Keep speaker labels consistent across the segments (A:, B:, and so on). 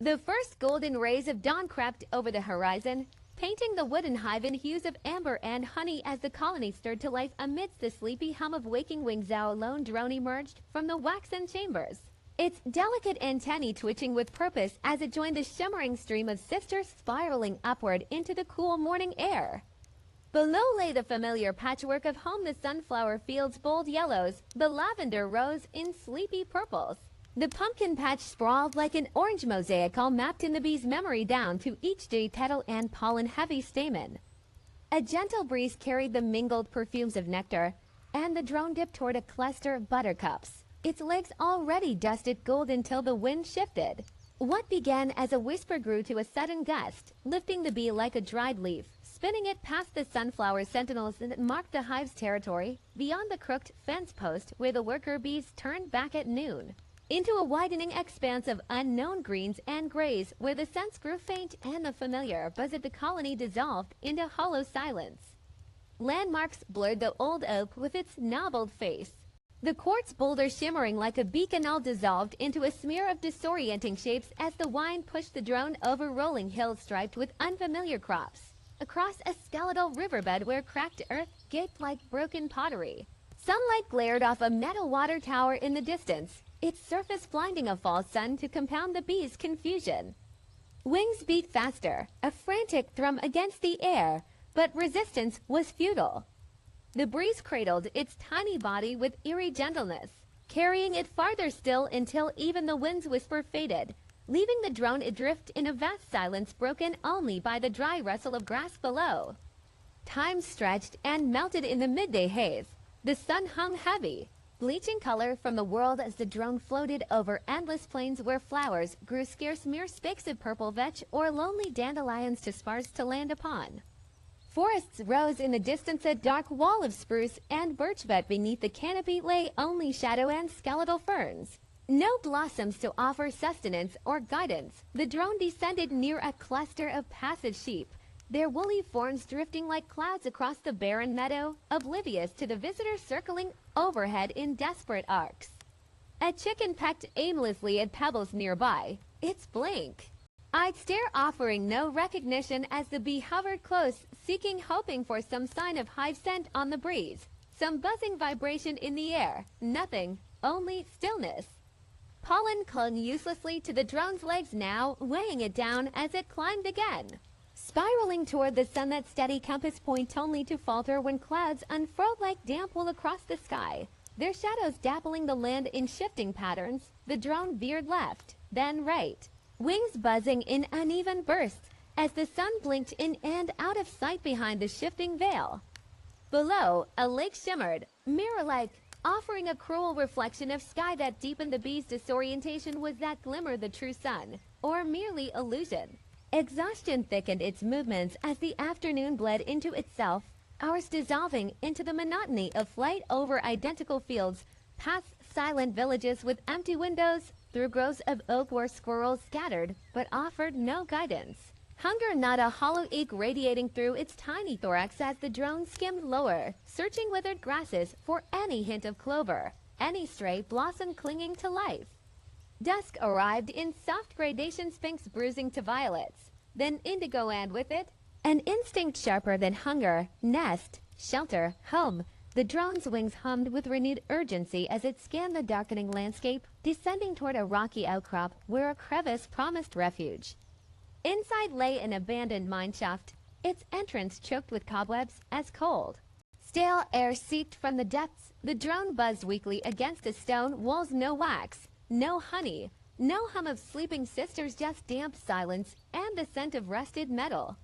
A: The first golden rays of dawn crept over the horizon, painting the wooden hive in hues of amber and honey as the colony stirred to life amidst the sleepy hum of waking wings. A lone drone emerged from the waxen chambers, its delicate antennae twitching with purpose as it joined the shimmering stream of sisters spiraling upward into the cool morning air. Below lay the familiar patchwork of home, the sunflower fields bold yellows, the lavender rose in sleepy purples. The pumpkin patch sprawled like an orange mosaic, all mapped in the bee's memory down to each jade petal and pollen-heavy stamen. A gentle breeze carried the mingled perfumes of nectar, and the drone dipped toward a cluster of buttercups, its legs already dusted gold until the wind shifted. What began as a whisper grew to a sudden gust, lifting the bee like a dried leaf, spinning it past the sunflower sentinels that marked the hive's territory, beyond the crooked fence post where the worker bees turned back at noon, into a widening expanse of unknown greens and grays where the scents grew faint and the familiar buzz of the colony dissolved into hollow silence. Landmarks blurred the old oak with its knobbled face, the quartz boulder shimmering like a beacon, all dissolved into a smear of disorienting shapes as the wind pushed the drone over rolling hills striped with unfamiliar crops, across a skeletal riverbed where cracked earth gaped like broken pottery. Sunlight glared off a metal water tower in the distance, its surface blinding a fall sun to compound the bee's confusion. Wings beat faster, a frantic thrum against the air, but resistance was futile. The breeze cradled its tiny body with eerie gentleness, carrying it farther still until even the wind's whisper faded, leaving the drone adrift in a vast silence broken only by the dry rustle of grass below. Time stretched and melted in the midday haze. The sun hung heavy, bleaching color from the world as the drone floated over endless plains where flowers grew scarce, mere specks of purple vetch or lonely dandelions too sparse to land upon. Forests rose in the distance, a dark wall of spruce and birch, but beneath the canopy lay only shadow and skeletal ferns. No blossoms to offer sustenance or guidance. The drone descended near a cluster of passive sheep, their woolly forms drifting like clouds across the barren meadow, oblivious to the visitor circling overhead in desperate arcs. A chicken pecked aimlessly at pebbles nearby, its blank-eyed stare offering no recognition as the bee hovered close, seeking, hoping for some sign of hive scent on the breeze, some buzzing vibration in the air. Nothing, only stillness. Pollen clung uselessly to the drone's legs now, weighing it down as it climbed again, spiraling toward the sun, that steady compass point only to falter when clouds unfurled like damp wool across the sky, their shadows dappling the land in shifting patterns. The drone veered left, then right, wings buzzing in uneven bursts as the sun blinked in and out of sight behind the shifting veil. Below, a lake shimmered, mirror-like, offering a cruel reflection of sky that deepened the bee's disorientation. Was that glimmer the true sun, or merely illusion? Exhaustion thickened its movements as the afternoon bled into itself, hours dissolving into the monotony of flight over identical fields, past silent villages with empty windows, through groves of oak where squirrels scattered but offered no guidance. Hunger, not a hollow ache radiating through its tiny thorax as the drone skimmed lower, searching withered grasses for any hint of clover, any stray blossom clinging to life. Dusk arrived in soft gradation, pinks bruising to violets, then indigo, and with it, an instinct sharper than hunger. Nest, shelter, home. The drone's wings hummed with renewed urgency as it scanned the darkening landscape, descending toward a rocky outcrop where a crevice promised refuge. Inside lay an abandoned mine shaft, its entrance choked with cobwebs as cold, stale air seeped from the depths. The drone buzzed weakly against a stone walls. No wax, no honey, no hum of sleeping sisters, just damp silence and the scent of rusted metal.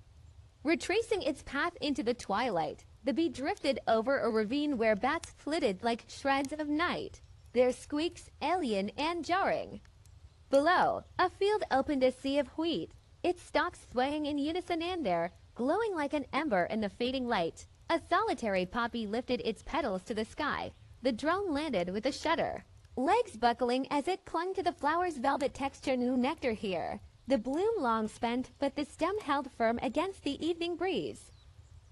A: Retracing its path into the twilight, the bee drifted over a ravine where bats flitted like shreds of night, their squeaks alien and jarring. Below, a field opened, a sea of wheat, its stalks swaying in unison, and there, glowing like an ember in the fading light, a solitary poppy lifted its petals to the sky. The drone landed with a shudder, legs buckling as it clung to the flower's velvet texture. No nectar here, the bloom long spent, but the stem held firm against the evening breeze.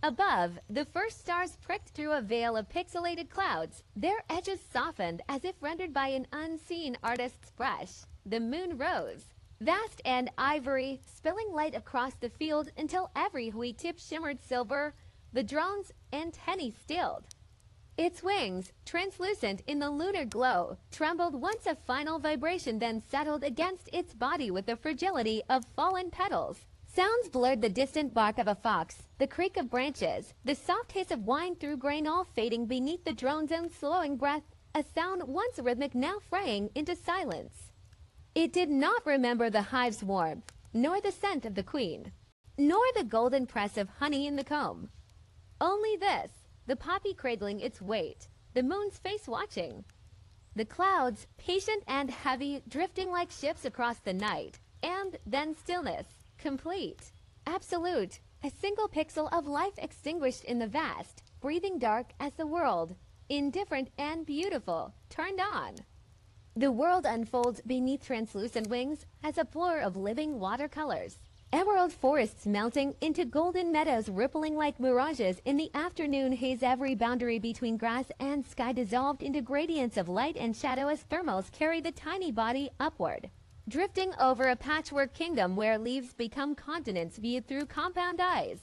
A: Above, the first stars pricked through a veil of pixelated clouds, their edges softened as if rendered by an unseen artist's brush. The moon rose, vast and ivory, spilling light across the field until every wheat tip shimmered silver, the drone's antennae stilled. Its wings, translucent in the lunar glow, trembled once a final vibration then settled against its body with the fragility of fallen petals. Sounds blurred the distant bark of a fox, the creak of branches, the soft hiss of wine through grain all fading beneath the drone's own slowing breath, a sound once rhythmic now fraying into silence. It did not remember the hive's warmth, nor the scent of the queen, nor the golden press of honey in the comb. Only this, the poppy cradling its weight, the moon's face watching. The clouds, patient and heavy, drifting like ships across the night, and then stillness, complete, absolute, a single pixel of life extinguished in the vast, breathing dark as the world, indifferent and beautiful, turned on. The world unfolds beneath translucent wings as a blur of living watercolors. Emerald forests melting into golden meadows rippling like mirages in the afternoon haze, every boundary between grass and sky dissolved into gradients of light and shadow as thermals carry the tiny body upward, drifting over a patchwork kingdom where leaves become continents viewed through compound eyes.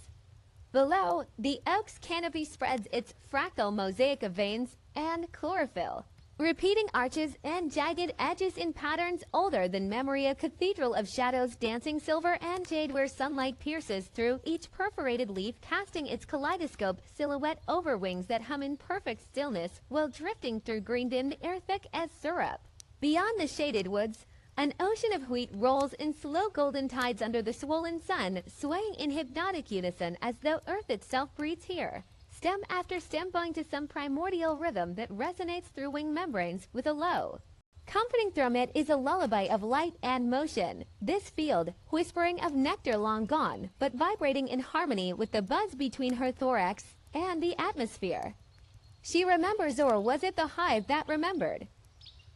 A: Below, the oak's canopy spreads its fractal mosaic of veins and chlorophyll, repeating arches and jagged edges in patterns older than memory, a cathedral of shadows dancing silver and jade where sunlight pierces through each perforated leaf, casting its kaleidoscope silhouette over wings that hum in perfect stillness while drifting through green-dimmed air thick as syrup. Beyond the shaded woods, an ocean of wheat rolls in slow golden tides under the swollen sun, swaying in hypnotic unison as though earth itself breathes here. Stem after stem bowing to some primordial rhythm that resonates through wing membranes with a low, comforting thrum. It is a lullaby of light and motion, this field, whispering of nectar long gone, but vibrating in harmony with the buzz between her thorax and the atmosphere. She remembers, or was it the hive that remembered?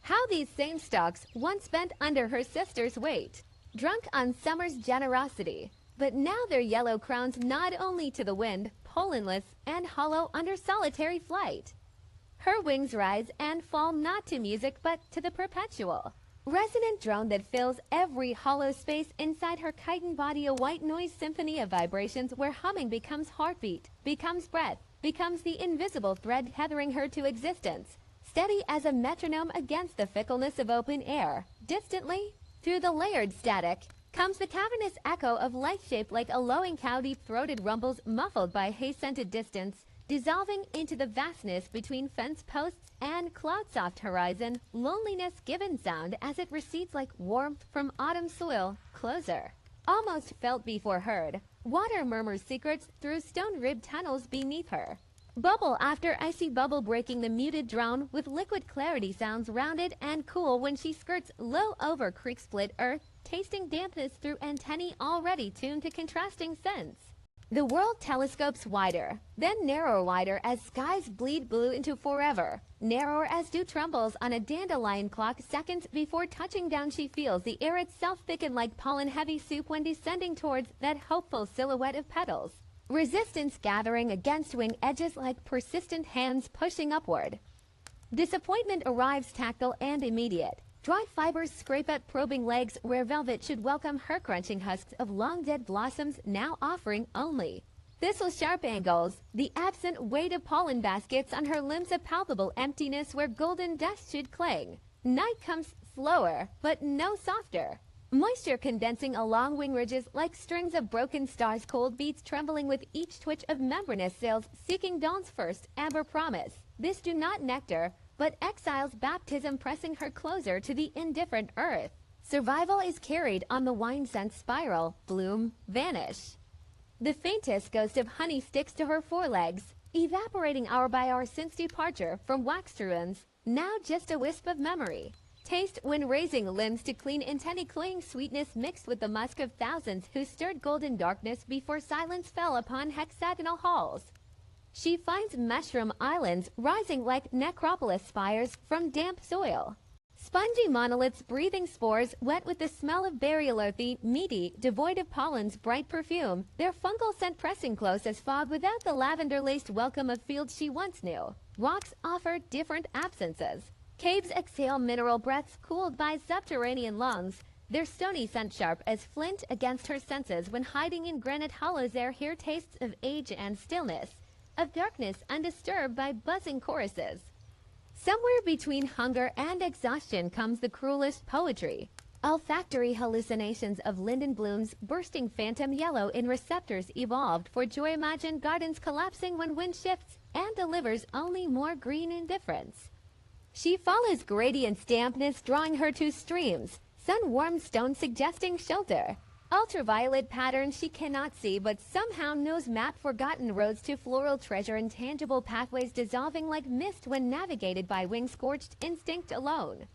A: How these same stalks once bent under her sister's weight, drunk on summer's generosity, but now their yellow crowns nod only to the wind, pollenless and hollow under solitary flight. Her wings rise and fall not to music but to the perpetual, resonant drone that fills every hollow space inside her chitin body, a white noise symphony of vibrations where humming becomes heartbeat, becomes breath, becomes the invisible thread tethering her to existence, steady as a metronome against the fickleness of open air. Distantly, through the layered static, comes the cavernous echo of life shaped like a lowing cow, deep-throated rumbles muffled by hay-scented distance, dissolving into the vastness between fence posts and cloud-soft horizon, loneliness given sound as it recedes like warmth from autumn soil, closer. Almost felt before heard, water murmurs secrets through stone-ribbed tunnels beneath her. Bubble after icy bubble breaking the muted drone with liquid clarity sounds rounded and cool when she skirts low over creek-split earth, tasting dampness through antennae already tuned to contrasting scents. The world telescopes wider, then narrower wider as skies bleed blue into forever. Narrower as dew trembles on a dandelion clock seconds before touching down, she feels the air itself thicken like pollen-heavy soup when descending towards that hopeful silhouette of petals. Resistance gathering against wing edges like persistent hands pushing upward. Disappointment arrives tactile and immediate. Dried fibers scrape at probing legs where velvet should welcome her crunching husks of long dead blossoms now offering only thistle sharp angles, the absent weight of pollen baskets on her limbs, a palpable emptiness where golden dust should cling. Night comes slower, but no softer. Moisture condensing along wing ridges like strings of broken stars, cold beats trembling with each twitch of membranous sails, seeking dawn's first amber promise. This do not nectar, but exile's baptism pressing her closer to the indifferent earth. Survival is carried on the wine-scent spiral, bloom, vanish. The faintest ghost of honey sticks to her forelegs, evaporating hour by hour since departure from wax ruins, now just a wisp of memory. Taste when raising limbs to clean antennae, cling sweetness mixed with the musk of thousands who stirred golden darkness before silence fell upon hexagonal halls. She finds mushroom islands rising like necropolis spires from damp soil. Spongy monoliths breathing spores wet with the smell of burial, earthy, meaty, devoid of pollen's bright perfume, their fungal scent pressing close as fog without the lavender-laced welcome of fields she once knew. Rocks offer different absences. Caves exhale mineral breaths cooled by subterranean lungs, their stony scent sharp as flint against her senses when hiding in granite hollows there hear tastes of age and stillness, of darkness undisturbed by buzzing choruses. Somewhere between hunger and exhaustion comes the cruelest poetry. Olfactory hallucinations of linden blooms bursting phantom yellow in receptors evolved for joy-imagined gardens collapsing when wind shifts and delivers only more green indifference. She follows gradient dampness drawing her to streams, sun-warmed stone suggesting shelter. Ultraviolet patterns she cannot see but somehow knows map forgotten roads to floral treasure and tangible pathways dissolving like mist when navigated by wing-scorched instinct alone.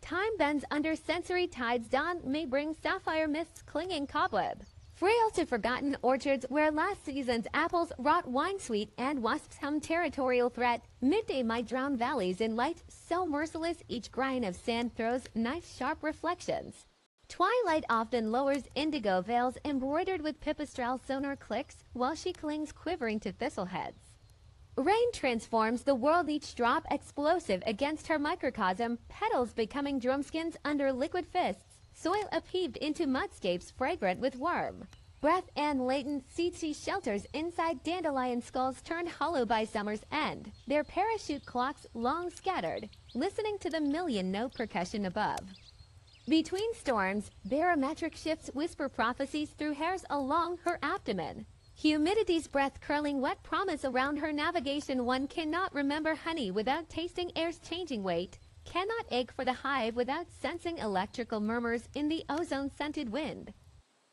A: Time bends under sensory tides, dawn may bring sapphire mists clinging cobweb. Frail to forgotten orchards where last season's apples rot wine sweet and wasps hum territorial threat, midday might drown valleys in light so merciless each grind of sand throws knife-sharp reflections. Twilight often lowers indigo veils embroidered with pipistrelle sonar clicks while she clings quivering to thistleheads. Rain transforms the world each drop explosive against her microcosm, petals becoming drumskins under liquid fists, soil upheaved into mudscapes fragrant with worm. Breath and latent seed shelters inside dandelion skulls turned hollow by summer's end, their parachute clocks long scattered, listening to the million-note percussion above. Between storms, barometric shifts whisper prophecies through hairs along her abdomen. Humidity's breath curling wet promise around her navigation. One cannot remember honey without tasting air's changing weight, cannot ache for the hive without sensing electrical murmurs in the ozone-scented wind.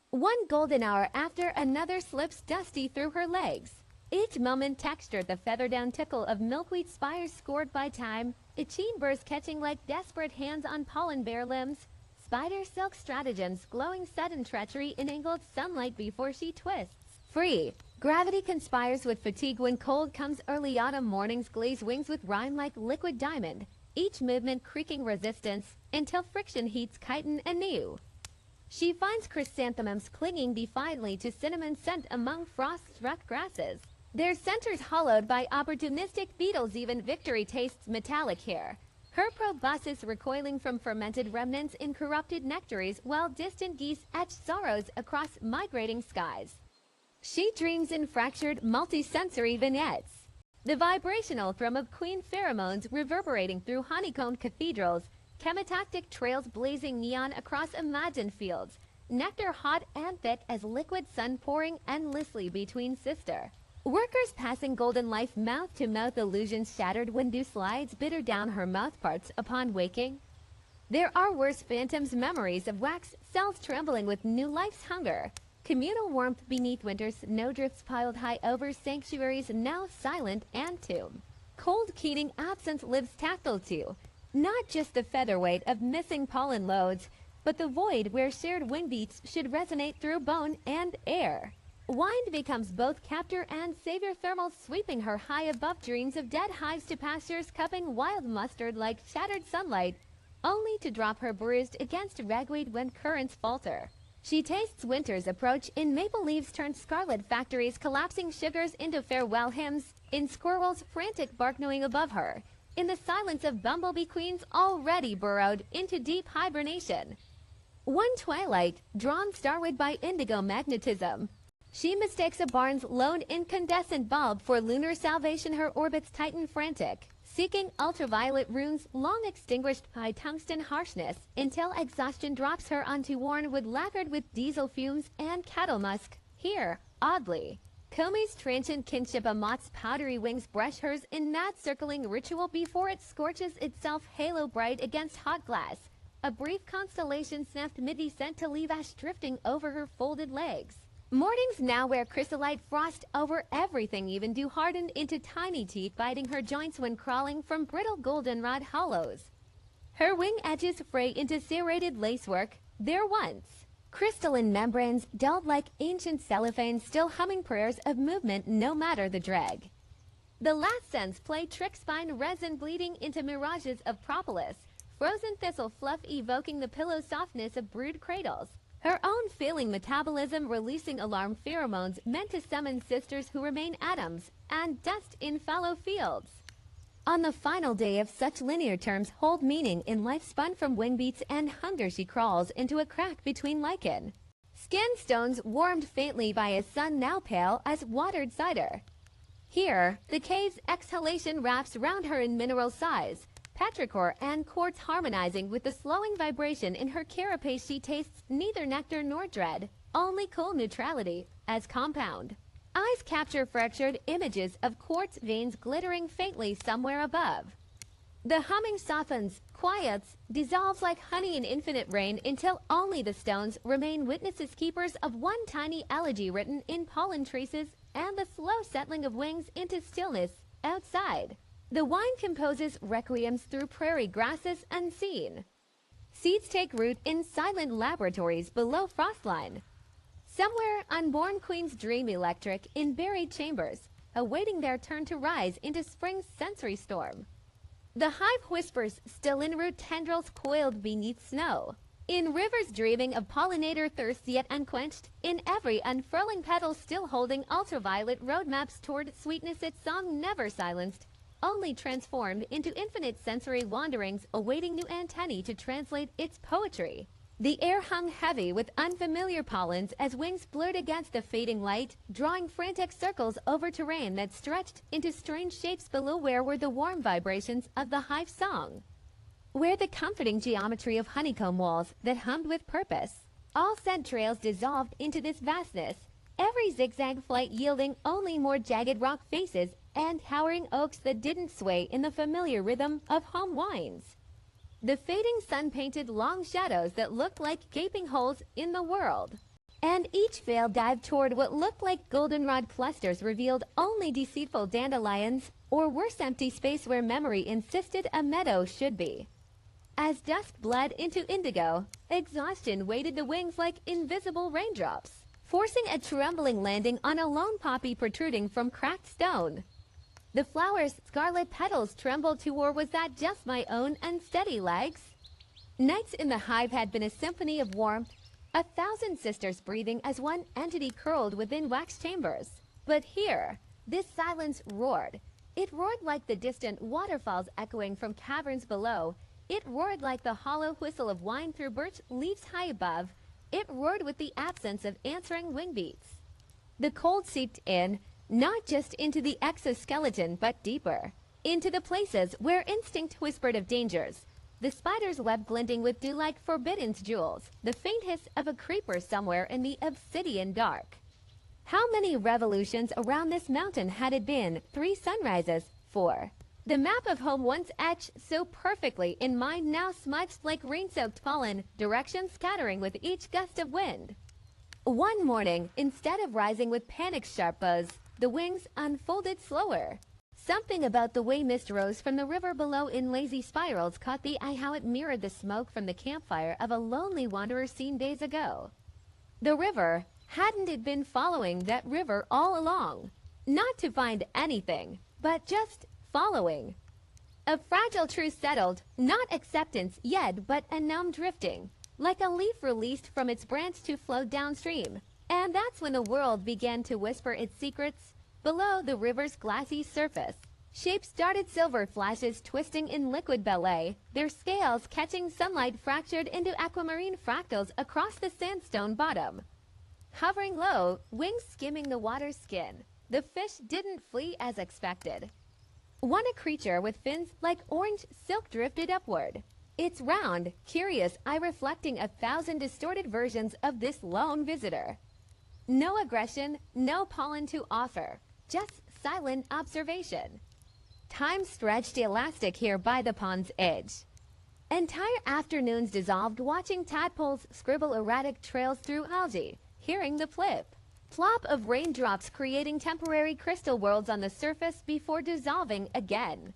A: One golden hour after another slips dusty through her legs. Each moment textured the feather-down tickle of milkweed spires scored by time, itching bursts catching like desperate hands on pollen-bare limbs, spider silk stratagems glowing sudden treachery in angled sunlight before she twists. Free. Gravity conspires with fatigue when cold comes early autumn mornings glaze wings with rime like liquid diamond, each movement creaking resistance until friction heats chitin anew. She finds chrysanthemums clinging defiantly to cinnamon scent among frost-struck grasses. Their centers hollowed by opportunistic beetles, even victory tastes metallic here. Her proboscis recoiling from fermented remnants in corrupted nectaries while distant geese etch sorrows across migrating skies. She dreams in fractured, multi-sensory vignettes. The vibrational thrum of queen pheromones reverberating through honeycombed cathedrals, chematactic trails blazing neon across imagined fields, nectar hot and thick as liquid sun pouring endlessly between sister. Workers passing golden life mouth-to-mouth illusions shattered when dew slides bitter down her mouthparts upon waking. There are worse phantoms, memories of wax cells trembling with new life's hunger. Communal warmth beneath winter's snowdrifts piled high over sanctuaries now silent and tomb. Cold keening absence lives tactile too, not just the featherweight of missing pollen loads, but the void where shared wing beats should resonate through bone and air. Wind becomes both captor and savior, thermal sweeping her high above dreams of dead hives to pastures cupping wild mustard like shattered sunlight, only to drop her bruised against ragweed when currents falter. She tastes winter's approach in maple leaves turned scarlet factories collapsing sugars into farewell hymns, in squirrels frantic bark-gnawing above her, in the silence of bumblebee queens already burrowed into deep hibernation. One twilight, drawn starward by indigo magnetism, she mistakes a barn's lone incandescent bulb for lunar salvation, her orbits tighten frantic, seeking ultraviolet runes long extinguished by tungsten harshness, until exhaustion drops her onto worn wood lacquered with diesel fumes and cattle musk. Here, oddly, Comey's transient kinship a moth's powdery wings brush hers in mad circling ritual before it scorches itself halo bright against hot glass. A brief constellation snapped mid-descent to leave ash drifting over her folded legs. Mornings now wear chrysolite frost over everything, even dew hardened into tiny teeth biting her joints when crawling from brittle goldenrod hollows. Her wing edges fray into serrated lacework, there once. Crystalline membranes dulled like ancient cellophane, still humming prayers of movement no matter the drag. The last scents play trick spine resin bleeding into mirages of propolis, frozen thistle fluff evoking the pillow softness of brewed cradles. Her own failing metabolism releasing alarm pheromones meant to summon sisters who remain atoms and dust in fallow fields. On the final day of such linear terms hold meaning in life spun from wing beats and hunger she crawls into a crack between lichen. Skin stones warmed faintly by a sun now pale as watered cider. Here, the cave's exhalation wraps round her in mineral size, petrichor and quartz harmonizing with the slowing vibration in her carapace. She tastes neither nectar nor dread, only cool neutrality as compound. Eyes capture fractured images of quartz veins glittering faintly somewhere above. The humming softens, quiets, dissolves like honey in infinite rain until only the stones remain witnesses keepers of one tiny elegy written in pollen traces and the slow settling of wings into stillness outside. The wine composes requiems through prairie grasses unseen. Seeds take root in silent laboratories below frostline. Somewhere unborn queens dream electric in buried chambers, awaiting their turn to rise into spring's sensory storm. The hive whispers still in root tendrils coiled beneath snow. In rivers dreaming of pollinator thirst yet unquenched, in every unfurling petal still holding ultraviolet roadmaps toward sweetness, its song never silenced, only transformed into infinite sensory wanderings awaiting new antennae to translate its poetry. The air hung heavy with unfamiliar pollens as wings blurred against the fading light, drawing frantic circles over terrain that stretched into strange shapes below. Where were the warm vibrations of the hive song? Where the comforting geometry of honeycomb walls that hummed with purpose? All scent trails dissolved into this vastness, every zigzag flight yielding only more jagged rock faces and towering oaks that didn't sway in the familiar rhythm of home wines. The fading sun painted long shadows that looked like gaping holes in the world. And each veil dived toward what looked like goldenrod clusters revealed only deceitful dandelions, or worse, empty space where memory insisted a meadow should be. As dusk bled into indigo, exhaustion weighted the wings like invisible raindrops, forcing a trembling landing on a lone poppy protruding from cracked stone. The flower's scarlet petals trembled too, or was that just my own unsteady legs? Nights in the hive had been a symphony of warmth, 1,000 sisters breathing as one entity curled within wax chambers. But here, this silence roared. It roared like the distant waterfalls echoing from caverns below. It roared like the hollow whistle of wine through birch leaves high above. It roared with the absence of answering wing beats. The cold seeped in, not just into the exoskeleton, but deeper, into the places where instinct whispered of dangers. The spider's web glinting with dew-like forbidden jewels, the faint hiss of a creeper somewhere in the obsidian dark. How many revolutions around this mountain had it been? 3 sunrises, 4. The map of home once etched so perfectly in mind now smudged like rain-soaked pollen, directions scattering with each gust of wind. One morning, instead of rising with panic's sharp buzz, the wings unfolded slower. Something about the way mist rose from the river below in lazy spirals caught the eye, how it mirrored the smoke from the campfire of a lonely wanderer seen days ago. The river, hadn't it been following that river all along? Not to find anything, but just following. A fragile truth settled, not acceptance yet, but a numb drifting, like a leaf released from its branch to float downstream. And that's when the world began to whisper its secrets. Below the river's glassy surface, shapes darted silver flashes twisting in liquid ballet, their scales catching sunlight fractured into aquamarine fractals across the sandstone bottom. Hovering low, wings skimming the water's skin, the fish didn't flee as expected. One a creature with fins like orange silk drifted upward, its round, curious eye reflecting 1,000 distorted versions of this lone visitor. No aggression, no pollen to offer, just silent observation. Time stretched elastic here by the pond's edge. Entire afternoons dissolved watching tadpoles scribble erratic trails through algae, hearing the plop of raindrops creating temporary crystal worlds on the surface before dissolving again.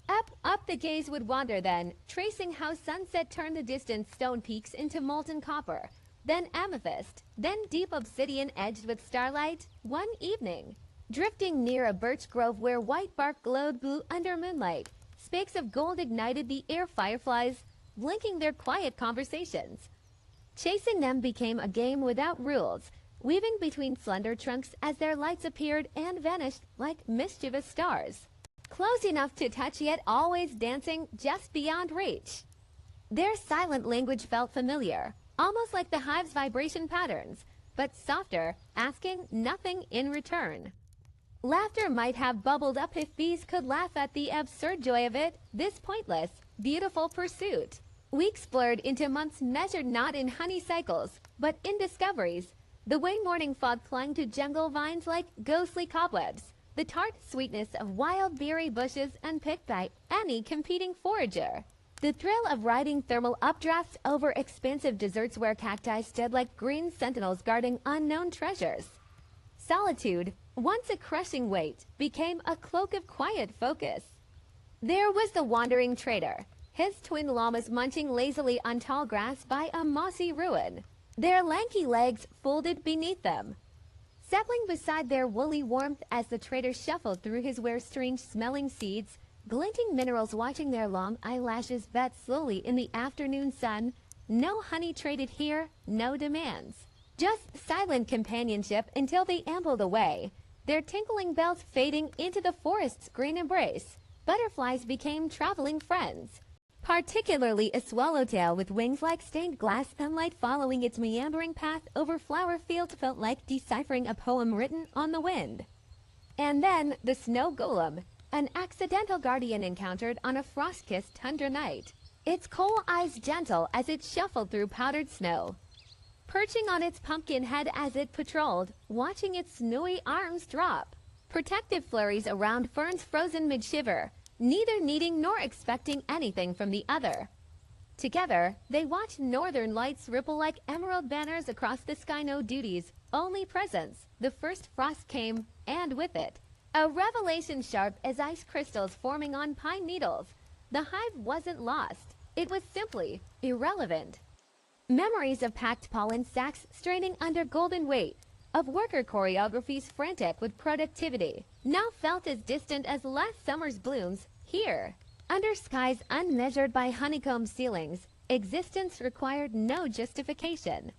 A: Up the gaze would wander then, tracing how sunset turned the distant stone peaks into molten copper, then amethyst, then deep obsidian edged with starlight. One evening, drifting near a birch grove where white bark glowed blue under moonlight, spakes of gold ignited the air fireflies, blinking their quiet conversations. Chasing them became a game without rules, weaving between slender trunks as their lights appeared and vanished like mischievous stars. close enough to touch yet always dancing just beyond reach. Their silent language felt familiar, almost like the hive's vibration patterns, but softer, asking nothing in return. Laughter might have bubbled up if bees could laugh at the absurd joy of it, this pointless, beautiful pursuit. Weeks blurred into months measured not in honey cycles, but in discoveries. The way morning fog clung to jungle vines like ghostly cobwebs, the tart sweetness of wild berry bushes unpicked by any competing forager. The thrill of riding thermal updrafts over expansive deserts where cacti stood like green sentinels guarding unknown treasures. Solitude, once a crushing weight, became a cloak of quiet focus. There was the wandering trader, his twin llamas munching lazily on tall grass by a mossy ruin, their lanky legs folded beneath them. Settling beside their woolly warmth as the trader shuffled through his wares strange-smelling seeds, glinting minerals watching their long eyelashes bet slowly in the afternoon sun, no honey traded here, no demands. Just silent companionship until they ambled away, their tinkling bells fading into the forest's green embrace. Butterflies became traveling friends, particularly a swallowtail with wings like stained glass sunlight following its meandering path over flower fields felt like deciphering a poem written on the wind. And then the snow golem, an accidental guardian encountered on a frost-kissed tundra night, its coal eyes gentle as it shuffled through powdered snow. Perching on its pumpkin head as it patrolled, watching its snowy arms drop. Protective flurries around ferns frozen mid-shiver, neither needing nor expecting anything from the other. Together, they watched northern lights ripple like emerald banners across the sky. No duties, only presence. The first frost came, and with it, a revelation sharp as ice crystals forming on pine needles. The hive wasn't lost. It was simply irrelevant. Memories of packed pollen sacks straining under golden weight, of worker choreographies frantic with productivity, now felt as distant as last summer's blooms. Here, under skies unmeasured by honeycomb ceilings, existence required no justification.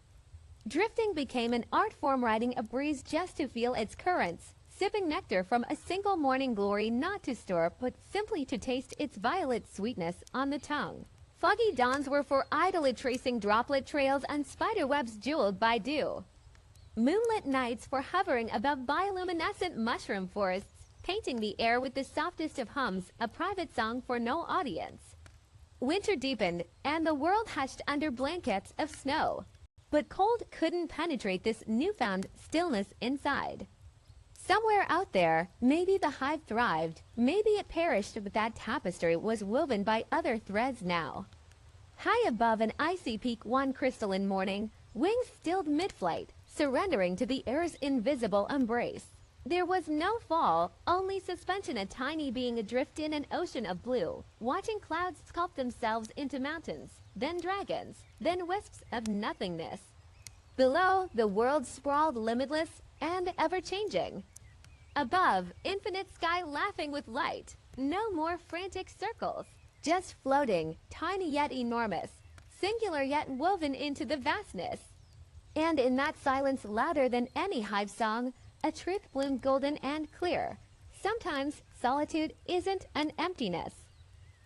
A: Drifting became an art form, riding a breeze just to feel its currents, sipping nectar from a single morning glory, not to store but simply to taste its violet sweetness on the tongue. Foggy dawns were for idly tracing droplet trails and spiderwebs jeweled by dew. Moonlit nights for hovering above bioluminescent mushroom forests, painting the air with the softest of hums, a private song for no audience. Winter deepened, and the world hushed under blankets of snow. But cold couldn't penetrate this newfound stillness inside. Somewhere out there, maybe the hive thrived, maybe it perished, but that tapestry was woven by other threads now. High above an icy peak one crystalline morning, wings stilled mid-flight, surrendering to the air's invisible embrace. There was no fall, only suspension, a tiny being adrift in an ocean of blue, watching clouds sculpt themselves into mountains, then dragons, then wisps of nothingness. Below, the world sprawled limitless and ever-changing. Above, infinite sky laughing with light. No more frantic circles, just floating, tiny yet enormous, singular yet woven into the vastness. And in that silence louder than any hive song, a truth bloomed golden and clear. Sometimes solitude isn't an emptiness.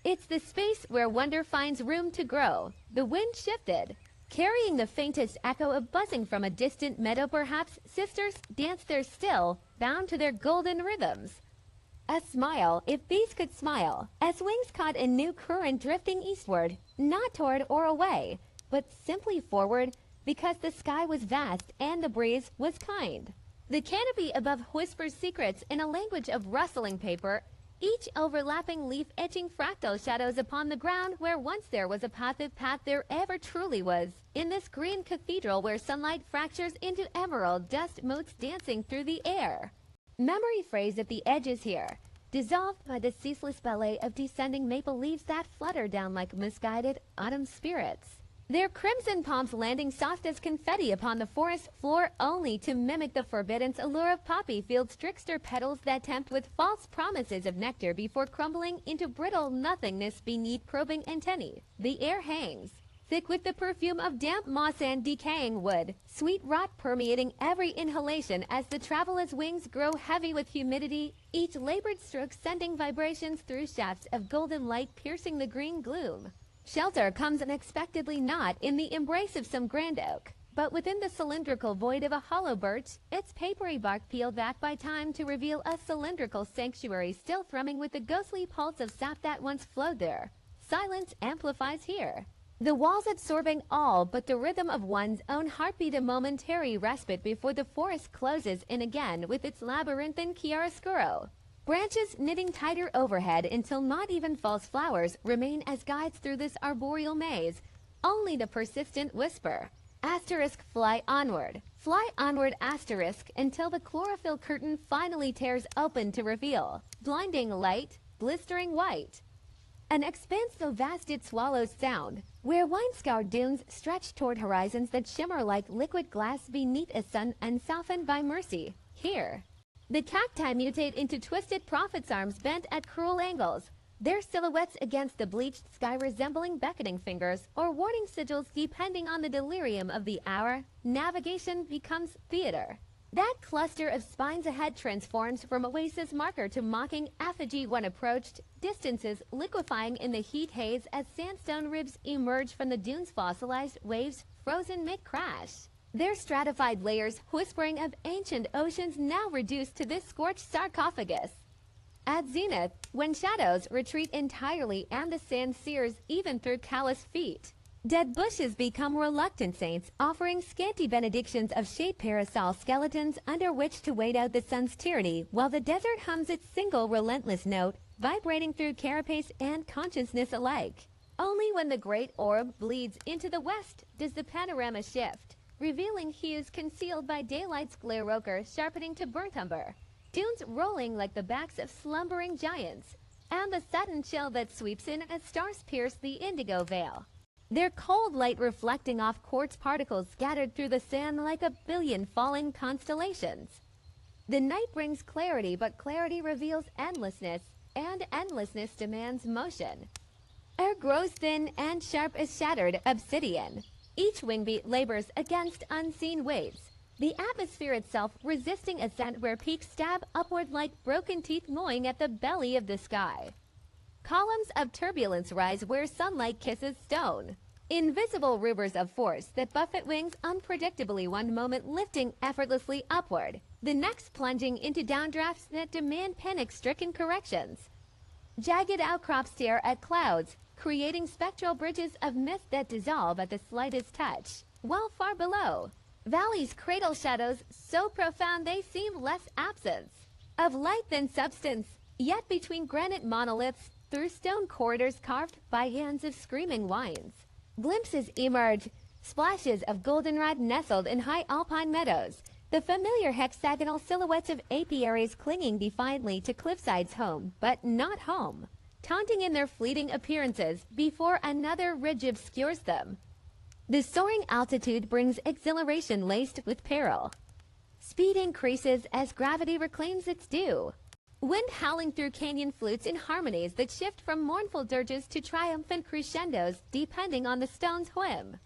A: It's the space where wonder finds room to grow. The wind shifted, carrying the faintest echo of buzzing from a distant meadow. Perhaps sisters danced there still, bound to their golden rhythms. A smile, if bees could smile, as wings caught a new current drifting eastward, not toward or away, but simply forward, because the sky was vast and the breeze was kind. The canopy above whispers secrets in a language of rustling paper, each overlapping leaf etching fractal shadows upon the ground where once there was a path, if path there ever truly was. In this green cathedral where sunlight fractures into emerald, dust motes dancing through the air. Memory phrase at the edges here, dissolved by the ceaseless ballet of descending maple leaves that flutter down like misguided autumn spirits. Their crimson palms landing soft as confetti upon the forest floor, only to mimic the forbiddance allure of poppy fields, trickster petals that tempt with false promises of nectar before crumbling into brittle nothingness beneath probing antennae. The air hangs, thick with the perfume of damp moss and decaying wood, sweet rot permeating every inhalation as the traveler's wings grow heavy with humidity, each labored stroke sending vibrations through shafts of golden light piercing the green gloom. Shelter comes unexpectedly not in the embrace of some grand oak, but within the cylindrical void of a hollow birch, its papery bark peeled back by time to reveal a cylindrical sanctuary still thrumming with the ghostly pulse of sap that once flowed there. Silence amplifies here. The walls absorbing all but the rhythm of one's own heartbeat, a momentary respite before the forest closes in again with its labyrinthine chiaroscuro. Branches knitting tighter overhead until not even false flowers remain as guides through this arboreal maze, only the persistent whisper. Asterisk fly onward asterisk until the chlorophyll curtain finally tears open to reveal blinding light, blistering white. An expanse so vast it swallows sound, where wine-scoured dunes stretch toward horizons that shimmer like liquid glass beneath a sun unsoftened by mercy. Here, the cacti mutate into twisted prophet's arms bent at cruel angles, their silhouettes against the bleached sky resembling beckoning fingers or warning sigils depending on the delirium of the hour. Navigation becomes theater. That cluster of spines ahead transforms from oasis marker to mocking effigy when approached, distances liquefying in the heat haze as sandstone ribs emerge from the dune's fossilized waves frozen mid-crash. Their stratified layers whispering of ancient oceans now reduced to this scorched sarcophagus. At zenith, when shadows retreat entirely and the sand sears even through callous feet, dead bushes become reluctant saints, offering scanty benedictions of shade parasol skeletons under which to wait out the sun's tyranny, while the desert hums its single relentless note, vibrating through carapace and consciousness alike. Only when the great orb bleeds into the west does the panorama shift, revealing hues concealed by daylight's glare ochre sharpening to burnt umber, dunes rolling like the backs of slumbering giants, and the sudden chill that sweeps in as stars pierce the indigo veil, their cold light reflecting off quartz particles scattered through the sand like a billion falling constellations. The night brings clarity, but clarity reveals endlessness, and endlessness demands motion. Air grows thin and sharp as shattered obsidian. Each wingbeat labors against unseen weights, the atmosphere itself resisting ascent where peaks stab upward like broken teeth gnawing at the belly of the sky. Columns of turbulence rise where sunlight kisses stone. Invisible rivers of force that buffet wings unpredictably, one moment lifting effortlessly upward, the next plunging into downdrafts that demand panic-stricken corrections. Jagged outcrops stare at clouds, creating spectral bridges of mist that dissolve at the slightest touch, while far below, valleys cradle shadows so profound they seem less absence of light than substance, yet between granite monoliths, through stone corridors carved by hands of screaming winds, glimpses emerge, splashes of goldenrod nestled in high alpine meadows, the familiar hexagonal silhouettes of apiaries clinging defiantly to cliffsides home, but not home, taunting in their fleeting appearances before another ridge obscures them. The soaring altitude brings exhilaration laced with peril. Speed increases as gravity reclaims its due. Wind howling through canyon flutes in harmonies that shift from mournful dirges to triumphant crescendos depending on the stone's whim.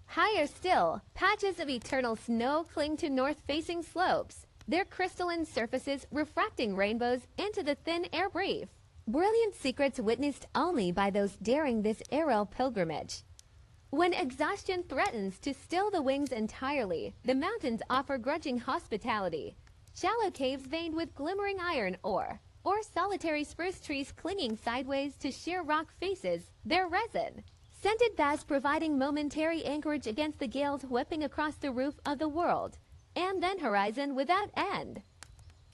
A: Higher still, patches of eternal snow cling to north-facing slopes, their crystalline surfaces refracting rainbows into the thin air brief. Brilliant secrets witnessed only by those daring this aerial pilgrimage. When exhaustion threatens to still the wings entirely, the mountains offer grudging hospitality. Shallow caves veined with glimmering iron ore, or solitary spruce trees clinging sideways to sheer rock faces, their resin. Scented baths providing momentary anchorage against the gales whipping across the roof of the world, and then horizon without end.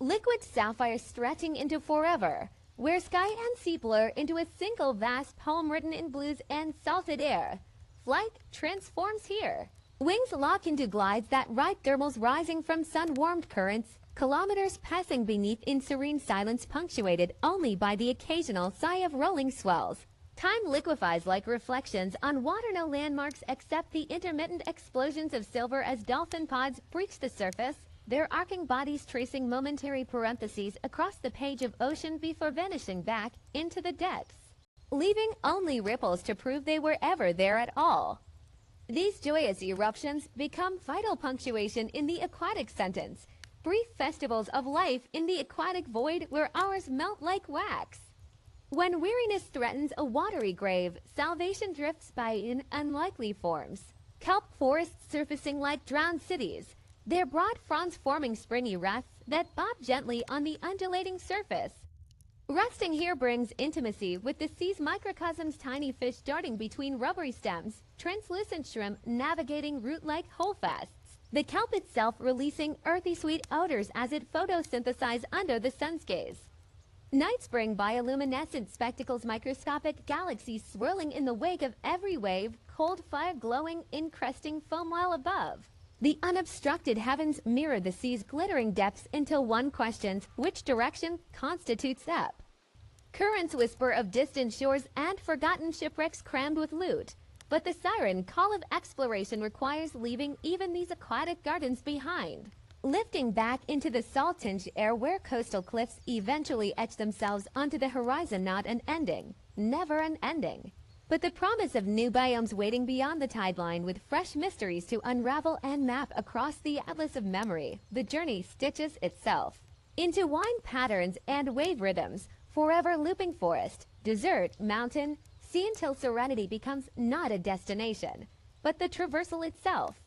A: Liquid sapphire stretching into forever, where sky and sea blur into a single vast poem written in blues and salted air. Flight transforms here. Wings lock into glides that ride thermals rising from sun-warmed currents, kilometers passing beneath in serene silence punctuated only by the occasional sigh of rolling swells. Time liquefies like reflections on water, no landmarks except the intermittent explosions of silver as dolphin pods breach the surface, their arcing bodies tracing momentary parentheses across the page of ocean before vanishing back into the depths. leaving only ripples to prove they were ever there at all. These joyous eruptions become vital punctuation in the aquatic sentence, brief festivals of life in the aquatic void where hours melt like wax. When weariness threatens a watery grave, salvation drifts by in unlikely forms. Kelp forests surfacing like drowned cities, their broad fronds forming springy rests that bob gently on the undulating surface. Resting here brings intimacy with the sea's microcosms, tiny fish darting between rubbery stems, translucent shrimp navigating root-like holdfasts. The kelp itself releasing earthy sweet odors as it photosynthesizes under the sun's gaze. Nights bring bioluminescent spectacles, microscopic galaxies swirling in the wake of every wave, cold fire glowing, encrusting foam while above. The unobstructed heavens mirror the sea's glittering depths until one questions which direction constitutes up. Currents whisper of distant shores and forgotten shipwrecks crammed with loot, but the siren call of exploration requires leaving even these aquatic gardens behind. Lifting back into the salt-tinged air where coastal cliffs eventually etch themselves onto the horizon, not an ending, never an ending. But the promise of new biomes waiting beyond the tide line with fresh mysteries to unravel and map across the atlas of memory, the journey stitches itself into wind patterns and wave rhythms, forever looping forest, desert, mountain, sea until serenity becomes not a destination, but the traversal itself.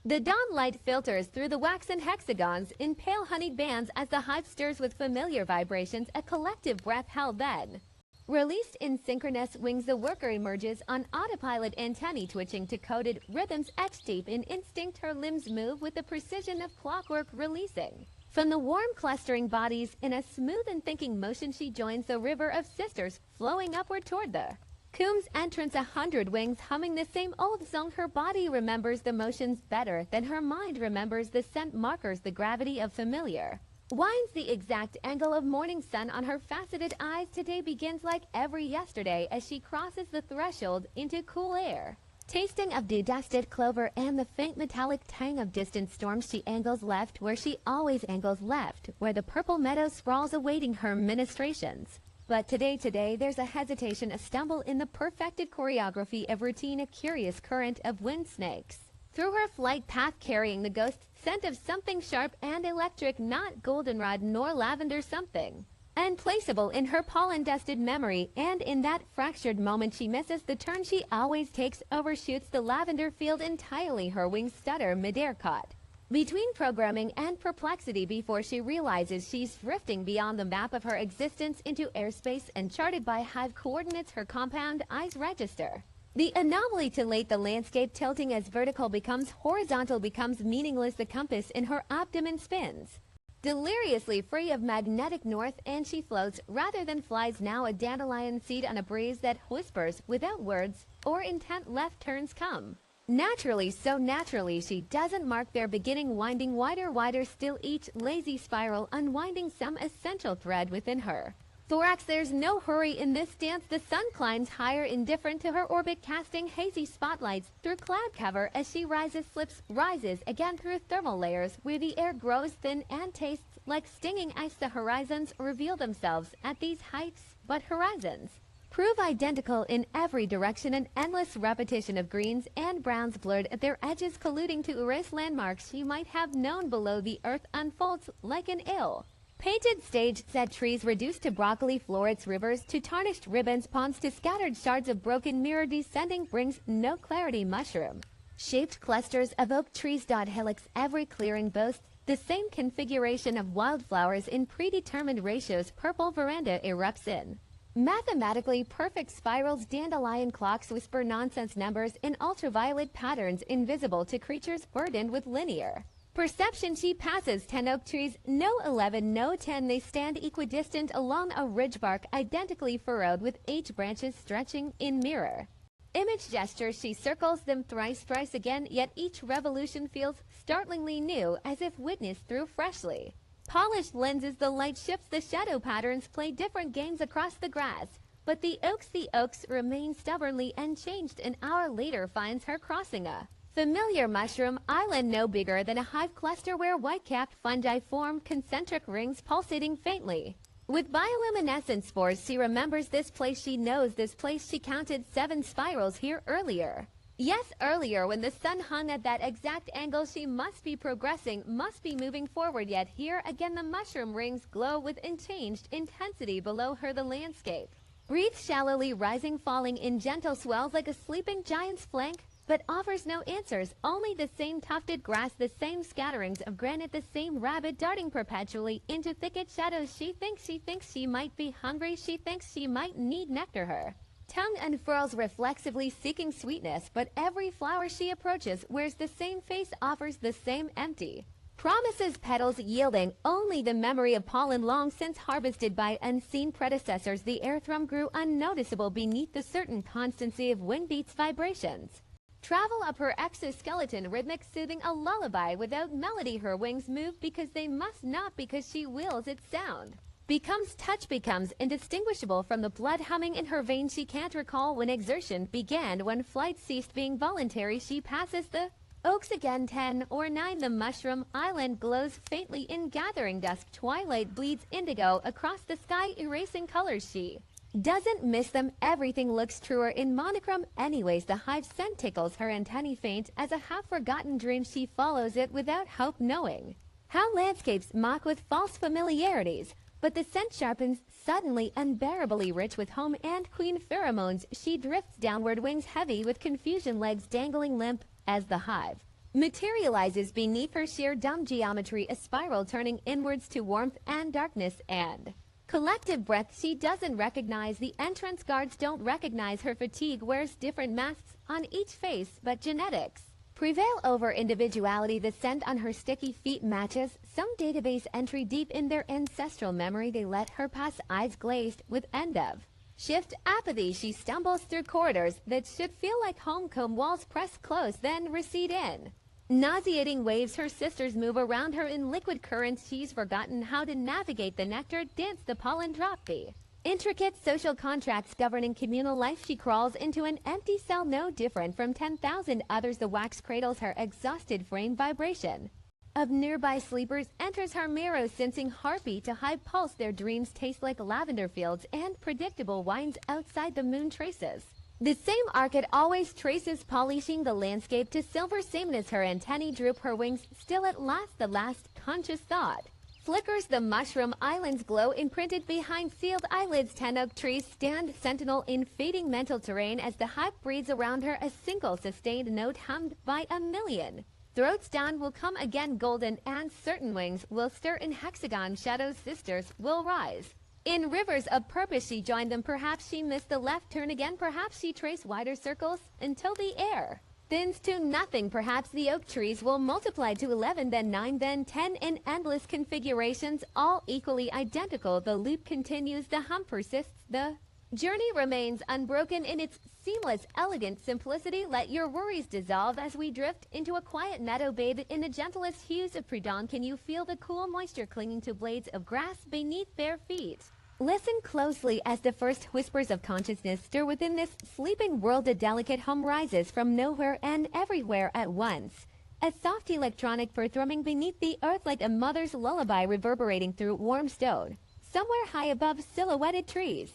A: The dawn light filters through the waxen hexagons in pale honeyed bands as the hive stirs with familiar vibrations, a collective breath held then. Released in synchronous wings, the worker emerges on autopilot, antennae twitching to coded rhythms etched deep in instinct. Her limbs move with the precision of clockwork, releasing from the warm clustering bodies in a smooth and thinking motion. She joins the river of sisters flowing upward toward the Coom's entrance, 100 wings humming the same old song. Her body remembers the motions better than her mind remembers the scent markers, the gravity of familiar. Winds the exact angle of morning sun on her faceted eyes. Today begins like every yesterday as she crosses the threshold into cool air. Tasting of dedusted clover and the faint metallic tang of distant storms, she angles left where she always angles left, where the purple meadow sprawls awaiting her ministrations. But today there's a hesitation, a stumble in the perfected choreography of routine, a curious current of wind snakes. Through her flight path carrying the ghost scent of something sharp and electric, not goldenrod nor lavender, something unplaceable in her pollen-dusted memory, and in that fractured moment she misses the turn she always takes, overshoots the lavender field entirely. Her wings stutter midair, caught between programming and perplexity before she realizes she's drifting beyond the map of her existence into airspace uncharted by hive coordinates. Her compound eyes register the anomaly to late, the landscape tilting as vertical becomes horizontal, becomes meaningless. The compass in her abdomen spins deliriously free of magnetic north, and she floats rather than flies, now a dandelion seed on a breeze that whispers without words or intent. Left turns come naturally, so naturally she doesn't mark their beginning, winding wider still, each lazy spiral unwinding some essential thread within her thorax. There's no hurry in this dance. The sun climbs higher, indifferent to her orbit, casting hazy spotlights through cloud cover as she rises, slips, rises again through thermal layers where the air grows thin and tastes like stinging ice. The horizons reveal themselves at these heights, but horizons prove identical in every direction, an endless repetition of greens and browns blurred at their edges, colluding to erase landmarks she might have known below. The earth unfolds like an ill painted stage set, trees reduced to broccoli florets, rivers to tarnished ribbons, ponds to scattered shards of broken mirror. Descending brings no clarity. Mushroom shaped clusters of oak trees dot hillocks. Every clearing boasts the same configuration of wildflowers in predetermined ratios. Purple veranda erupts in mathematically perfect spirals. Dandelion clocks whisper nonsense numbers in ultraviolet patterns invisible to creatures burdened with linear perception. She passes 10 oak trees, no 11, no 10. They stand equidistant along a ridge bark identically furrowed, with each branches stretching in mirror image gesture. She circles them thrice again, yet each revolution feels startlingly new, as if witnessed through freshly polished lenses. The light shifts, the shadow patterns play different games across the grass, but the oaks remain stubbornly unchanged. An hour later finds her crossing a familiar mushroom island, no bigger than a hive cluster where white-capped fungi form concentric rings pulsating faintly. With bioluminescent spores, she remembers this place, she knows this place, she counted 7 spirals here earlier. Yes, earlier, when the sun hung at that exact angle, she must be progressing, must be moving forward, yet here again the mushroom rings glow with unchanged intensity below her the landscape. Breathes shallowly, rising, falling in gentle swells like a sleeping giant's flank, but offers no answers, only the same tufted grass, the same scatterings of granite, the same rabbit darting perpetually into thicket shadows. She thinks she might be hungry, she thinks she might need nectar. Her tongue unfurls reflexively, seeking sweetness, but every flower she approaches wears the same face, offers the same empty promises, petals yielding only the memory of pollen long since harvested by unseen predecessors. The air thrum grew unnoticeable beneath the certain constancy of wing beats' vibrations. Travel up her exoskeleton, rhythmic, soothing, a lullaby without melody. Her wings move because they must, not because she wills its sound. Becomes touch, becomes indistinguishable from the blood humming in her veins. She can't recall when exertion began, when flight ceased being voluntary. She passes the oaks again, 10 or 9. The mushroom island glows faintly in gathering dusk. Twilight bleeds indigo across the sky, erasing colors. She doesn't miss them. Everything looks truer in monochrome. Anyways, the hive's scent tickles her antennae, faint as a half-forgotten dream. She follows it without hope, knowing how landscapes mock with false familiarities. But the scent sharpens, suddenly unbearably rich with home and queen pheromones. She drifts downward, wings heavy with confusion, legs dangling limp as the hive materializes beneath her. Sheer dumb geometry, a spiral turning inwards to warmth and darkness and collective breath. She doesn't recognize the entrance guards, don't recognize her. Fatigue wears different masks on each face, but genetics prevail over individuality. The scent on her sticky feet matches some database entry deep in their ancestral memory. They let her pass, eyes glazed with end of shift apathy. She stumbles through corridors that should feel like home, comb walls press close, then recede in nauseating waves. Her sisters move around her in liquid currents. She's forgotten how to navigate the nectar, dance the pollen drop, the intricate social contracts governing communal life. She crawls into an empty cell, no different from 10,000 others. The wax cradles her exhausted frame. Vibration of nearby sleepers enters her mirror, sensing heartbeat to high pulse. Their dreams taste like lavender fields and predictable wines outside the moon. Traces the same arcade always traces, polishing the landscape to silver sameness. Her antennae droop, her wings still at last. The last conscious thought flickers. The mushroom island's glow imprinted behind sealed eyelids. 10 oak trees stand sentinel in fading mental terrain as the hive breathes around her. A single sustained note hummed by a million throats. Dawn will come again, golden and certain. Wings will stir in hexagon. Shadows, sisters will rise in rivers of purpose. She joined them. Perhaps she missed the left turn again. Perhaps she traced wider circles until the air thins to nothing. Perhaps the oak trees will multiply to 11, then 9, then 10 in endless configurations, all equally identical. The loop continues, the hum persists, the journey remains unbroken in its seamless, elegant simplicity. Let your worries dissolve as we drift into a quiet meadow bathed in the gentlest hues of pre-dawn. Can you feel the cool moisture clinging to blades of grass beneath bare feet? Listen closely as the first whispers of consciousness stir within this sleeping world. A delicate hum rises from nowhere and everywhere at once. A soft electronic fur thrumming beneath the earth like a mother's lullaby reverberating through warm stone. Somewhere high above silhouetted trees,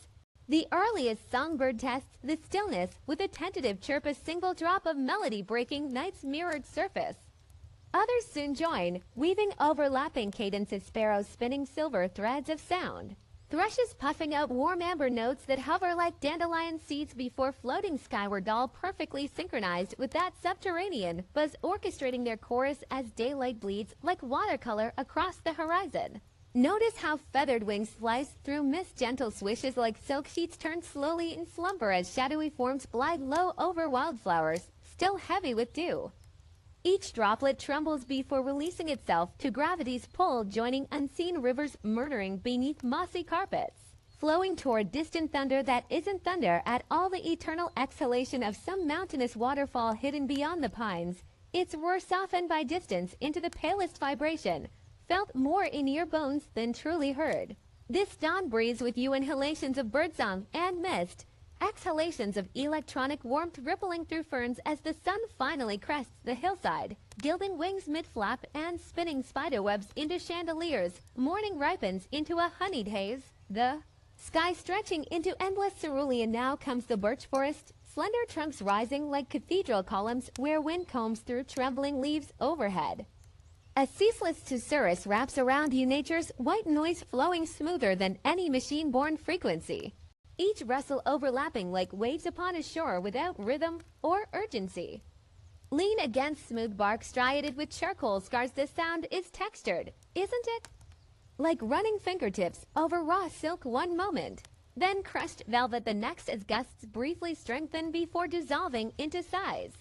A: the earliest songbird tests the stillness with a tentative chirp, a single drop of melody breaking night's mirrored surface. Others soon join, weaving overlapping cadences, sparrows spinning silver threads of sound. Thrushes puffing out warm amber notes that hover like dandelion seeds before floating skyward, all perfectly synchronized with that subterranean buzz orchestrating their chorus as daylight bleeds like watercolor across the horizon. Notice how feathered wings slice through mist, gentle swishes like silk sheets turn slowly in slumber as shadowy forms glide low over wildflowers, still heavy with dew. Each droplet trembles before releasing itself to gravity's pull, joining unseen rivers murdering beneath mossy carpets, flowing toward distant thunder that isn't thunder at all, the eternal exhalation of some mountainous waterfall hidden beyond the pines. Its roar softened by distance into the palest vibration, felt more in your bones than truly heard. This dawn breathes with you inhalations of birdsong and mist, Exhalations of electronic warmth rippling through ferns as the sun finally crests the hillside, gilding wings mid-flap and spinning spiderwebs into chandeliers. Morning ripens into a honeyed haze. The sky stretching into endless cerulean. Now comes the birch forest, slender trunks rising like cathedral columns where wind combs through trembling leaves overhead. A ceaseless susurrus wraps around you, nature's white noise flowing smoother than any machine-born frequency. Each rustle overlapping like waves upon a shore without rhythm or urgency. Lean against smooth bark striated with charcoal scars. The sound is textured, isn't it? Like running fingertips over raw silk one moment, then crushed velvet the next as gusts briefly strengthen before dissolving into sighs.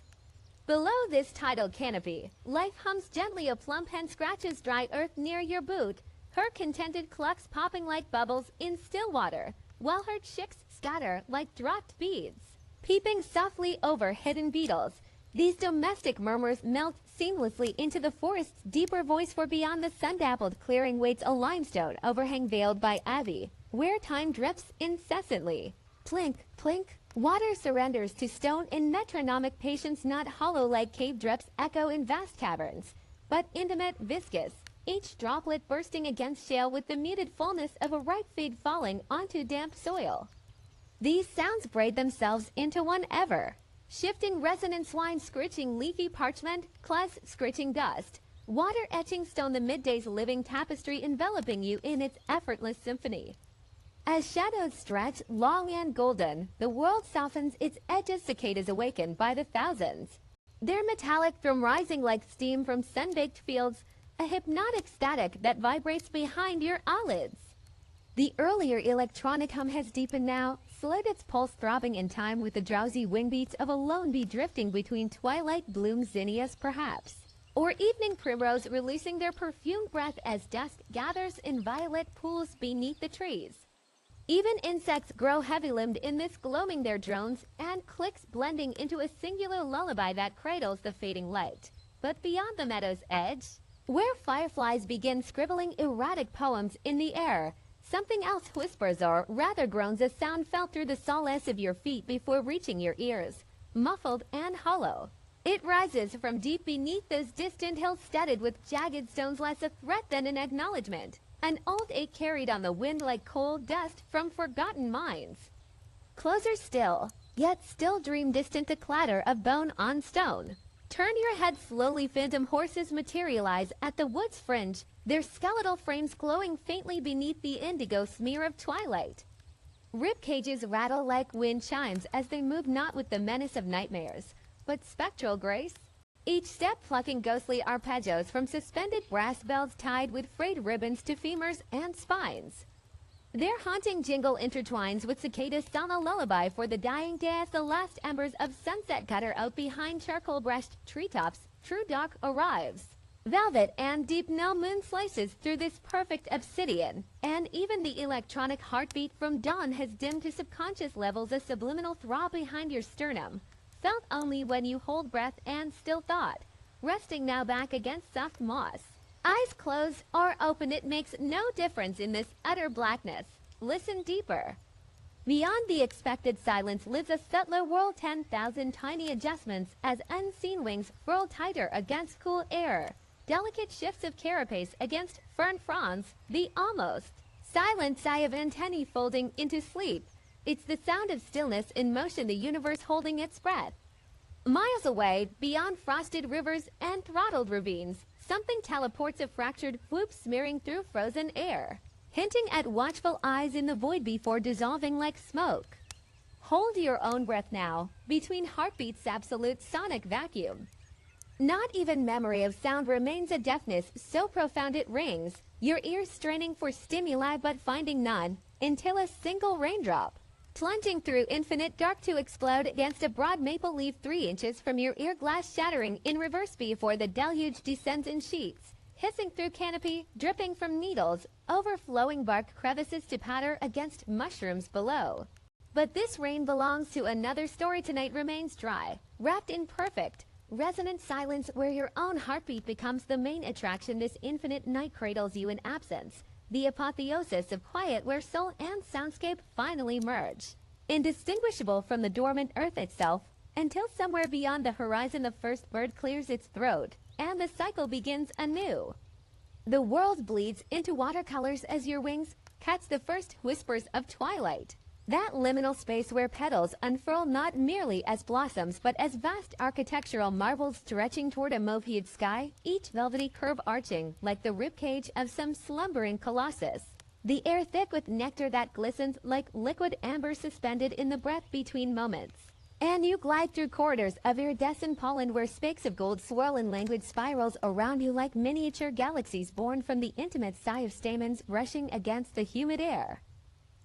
A: Below this tidal canopy, life hums gently. A plump hen scratches dry earth near your boot, her contented clucks popping like bubbles in still water, while her chicks scatter like dropped beads. Peeping softly over hidden beetles, these domestic murmurs melt seamlessly into the forest's deeper voice, for beyond the sun-dappled clearing waits a limestone overhang veiled by ivy, where time drips incessantly. Plink, plink, water surrenders to stone in metronomic patience, not hollow like cave drips echo in vast caverns, but intimate, viscous, each droplet bursting against shale with the muted fullness of a ripe fig falling onto damp soil. These sounds braid themselves into one ever shifting resonance, wine scritching leafy parchment, class scritching dust, water etching stone, the midday's living tapestry enveloping you in its effortless symphony. As shadows stretch long and golden, the world softens its edges. Cicadas awaken by the thousands, their metallic thrum rising like steam from sun-baked fields, a hypnotic static that vibrates behind your eyelids. The earlier electronic hum has deepened now, slowed its pulse throbbing in time with the drowsy wingbeats of a lone bee drifting between twilight bloom zinnias perhaps, or evening primrose releasing their perfumed breath as dusk gathers in violet pools beneath the trees. Even insects grow heavy-limbed in this, gloaming their drones and clicks blending into a singular lullaby that cradles the fading light. But beyond the meadow's edge, where fireflies begin scribbling erratic poems in the air, something else whispers, or rather groans, a sound felt through the solace of your feet before reaching your ears, muffled and hollow. It rises from deep beneath those distant hills studded with jagged stones, less a threat than an acknowledgement. An old ache carried on the wind like cold dust from forgotten mines. Closer still, yet still dream distant the clatter of bone on stone. Turn your head slowly, phantom horses materialize at the wood's fringe, their skeletal frames glowing faintly beneath the indigo smear of twilight. Rib cages rattle like wind chimes as they move, not with the menace of nightmares, but spectral grace. Each step plucking ghostly arpeggios from suspended brass bells tied with frayed ribbons to femurs and spines. Their haunting jingle intertwines with cicadas' song, a lullaby for the dying day as the last embers of sunset gutter out behind charcoal-brushed treetops. True dark arrives. Velvet and deep no moon slices through this perfect obsidian, and even the electronic heartbeat from dawn has dimmed to subconscious levels, a subliminal throb behind your sternum, felt only when you hold breath and still thought, resting now back against soft moss. Eyes closed or open, it makes no difference in this utter blackness. Listen deeper. Beyond the expected silence lives a subtler world, 10,000 tiny adjustments as unseen wings furl tighter against cool air. Delicate shifts of carapace against fern fronds, the almost silent sigh of antennae folding into sleep. It's the sound of stillness in motion, the universe holding its breath. Miles away, beyond frosted rivers and throttled ravines, something teleports, a fractured whoop smearing through frozen air, hinting at watchful eyes in the void before dissolving like smoke. Hold your own breath now, between heartbeats, absolute sonic vacuum. Not even memory of sound remains, a deafness so profound it rings, your ears straining for stimuli but finding none, until a single raindrop, plunging through infinite dark to explode against a broad maple leaf 3 inches from your ear glass, shattering in reverse before the deluge descends in sheets, hissing through canopy, dripping from needles, overflowing bark crevices to patter against mushrooms below. But this rain belongs to another story. Tonight remains dry, wrapped in perfect, resonant silence where your own heartbeat becomes the main attraction. This infinite night cradles you in absence, the apotheosis of quiet where soul and soundscape finally merge. indistinguishable from the dormant earth itself, until somewhere beyond the horizon the first bird clears its throat, and the cycle begins anew. The world bleeds into watercolors as your wings catch the first whispers of twilight. That liminal space where petals unfurl not merely as blossoms but as vast architectural marvels stretching toward a mauve-hued sky, each velvety curve arching like the ribcage of some slumbering colossus. The air thick with nectar that glistens like liquid amber suspended in the breath between moments. And you glide through corridors of iridescent pollen where spakes of gold swirl in languid spirals around you like miniature galaxies born from the intimate sigh of stamens brushing against the humid air.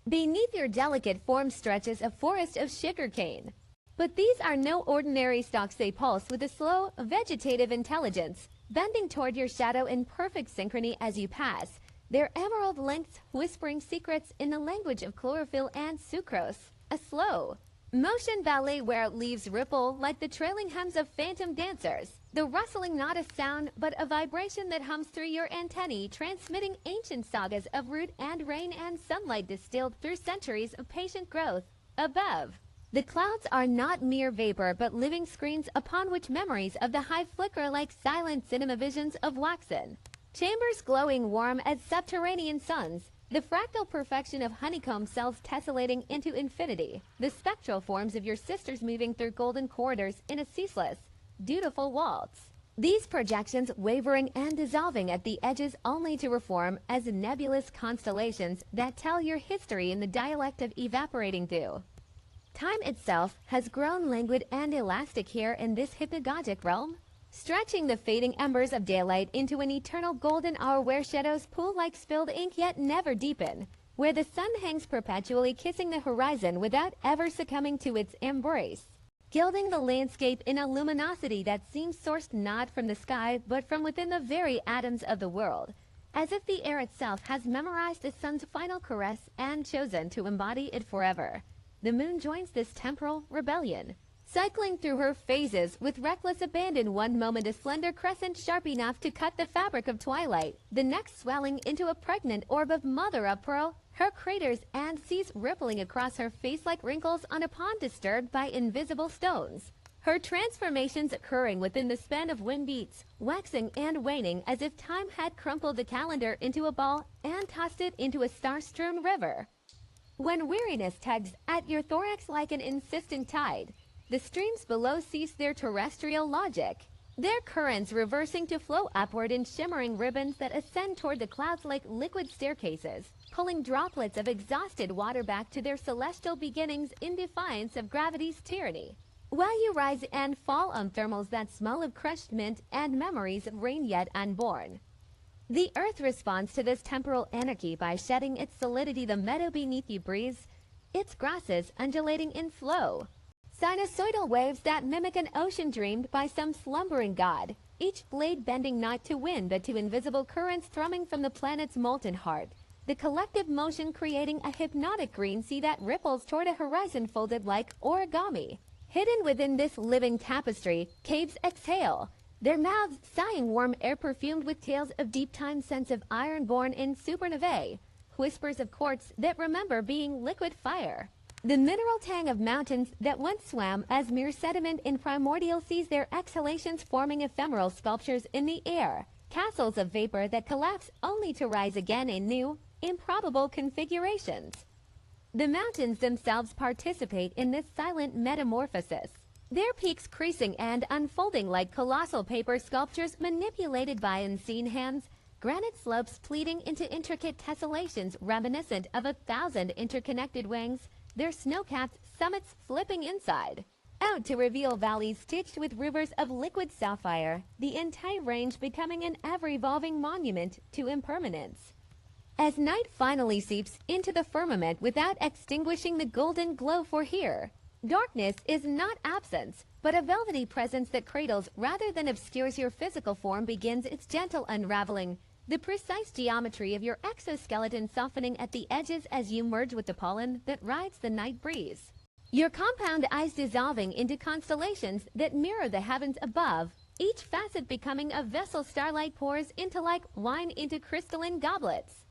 A: Beneath your delicate form stretches a forest of sugarcane. But these are no ordinary stalks. They pulse with a slow, vegetative intelligence, bending toward your shadow in perfect synchrony as you pass, their emerald lengths whispering secrets in the language of chlorophyll and sucrose. A slow motion ballet where leaves ripple like the trailing hums of phantom dancers. The rustling not a sound, but a vibration that hums through your antennae, transmitting ancient sagas of root and rain and sunlight distilled through centuries of patient growth. Above, the clouds are not mere vapor, but living screens upon which memories of the hive flicker like silent cinema visions of waxen chambers glowing warm as subterranean suns. The fractal perfection of honeycomb cells tessellating into infinity, the spectral forms of your sisters moving through golden corridors in a ceaseless, dutiful waltz. These projections wavering and dissolving at the edges only to reform as nebulous constellations that tell your history in the dialect of evaporating dew. Time itself has grown languid and elastic here in this hypnagogic realm, stretching the fading embers of daylight into an eternal golden hour where shadows pool like spilled ink yet never deepen, where the sun hangs perpetually kissing the horizon without ever succumbing to its embrace, gilding the landscape in a luminosity that seems sourced not from the sky but from within the very atoms of the world, as if the air itself has memorized the sun's final caress and chosen to embody it forever. The moon joins this temporal rebellion, cycling through her phases with reckless abandon, one moment a slender crescent sharp enough to cut the fabric of twilight, the next swelling into a pregnant orb of mother-of-pearl, her craters and seas rippling across her face like wrinkles on a pond disturbed by invisible stones. Her transformations occurring within the span of wind beats, waxing and waning as if time had crumpled the calendar into a ball and tossed it into a star-strewn river. When weariness tugs at your thorax like an insistent tide, the streams below cease their terrestrial logic, their currents reversing to flow upward in shimmering ribbons that ascend toward the clouds like liquid staircases, pulling droplets of exhausted water back to their celestial beginnings in defiance of gravity's tyranny. While you rise and fall on thermals that smell of crushed mint and memories of rain yet unborn. The earth responds to this temporal anarchy by shedding its solidity. The meadow beneath you breathes, its grasses undulating in flow. Sinusoidal waves that mimic an ocean dreamed by some slumbering god, each blade bending not to wind but to invisible currents thrumming from the planet's molten heart, the collective motion creating a hypnotic green sea that ripples toward a horizon folded like origami. Hidden within this living tapestry, caves exhale, their mouths sighing warm air perfumed with tales of deep time scents of iron born in supernovae, whispers of quartz that remember being liquid fire. The mineral tang of mountains that once swam as mere sediment in primordial seas, their exhalations forming ephemeral sculptures in the air, castles of vapor that collapse only to rise again in new, improbable configurations. The mountains themselves participate in this silent metamorphosis, their peaks creasing and unfolding like colossal paper sculptures manipulated by unseen hands, granite slopes pleating into intricate tessellations reminiscent of 1,000 interconnected wings, their snow-capped summits flipping inside out to reveal valleys stitched with rivers of liquid sapphire, the entire range becoming an ever-evolving monument to impermanence. As night finally seeps into the firmament without extinguishing the golden glow, for here, darkness is not absence, but a velvety presence that cradles rather than obscures your physical form, begins its gentle unraveling, the precise geometry of your exoskeleton softening at the edges as you merge with the pollen that rides the night breeze. Your compound eyes dissolving into constellations that mirror the heavens above, each facet becoming a vessel starlight pours into like wine into crystalline goblets.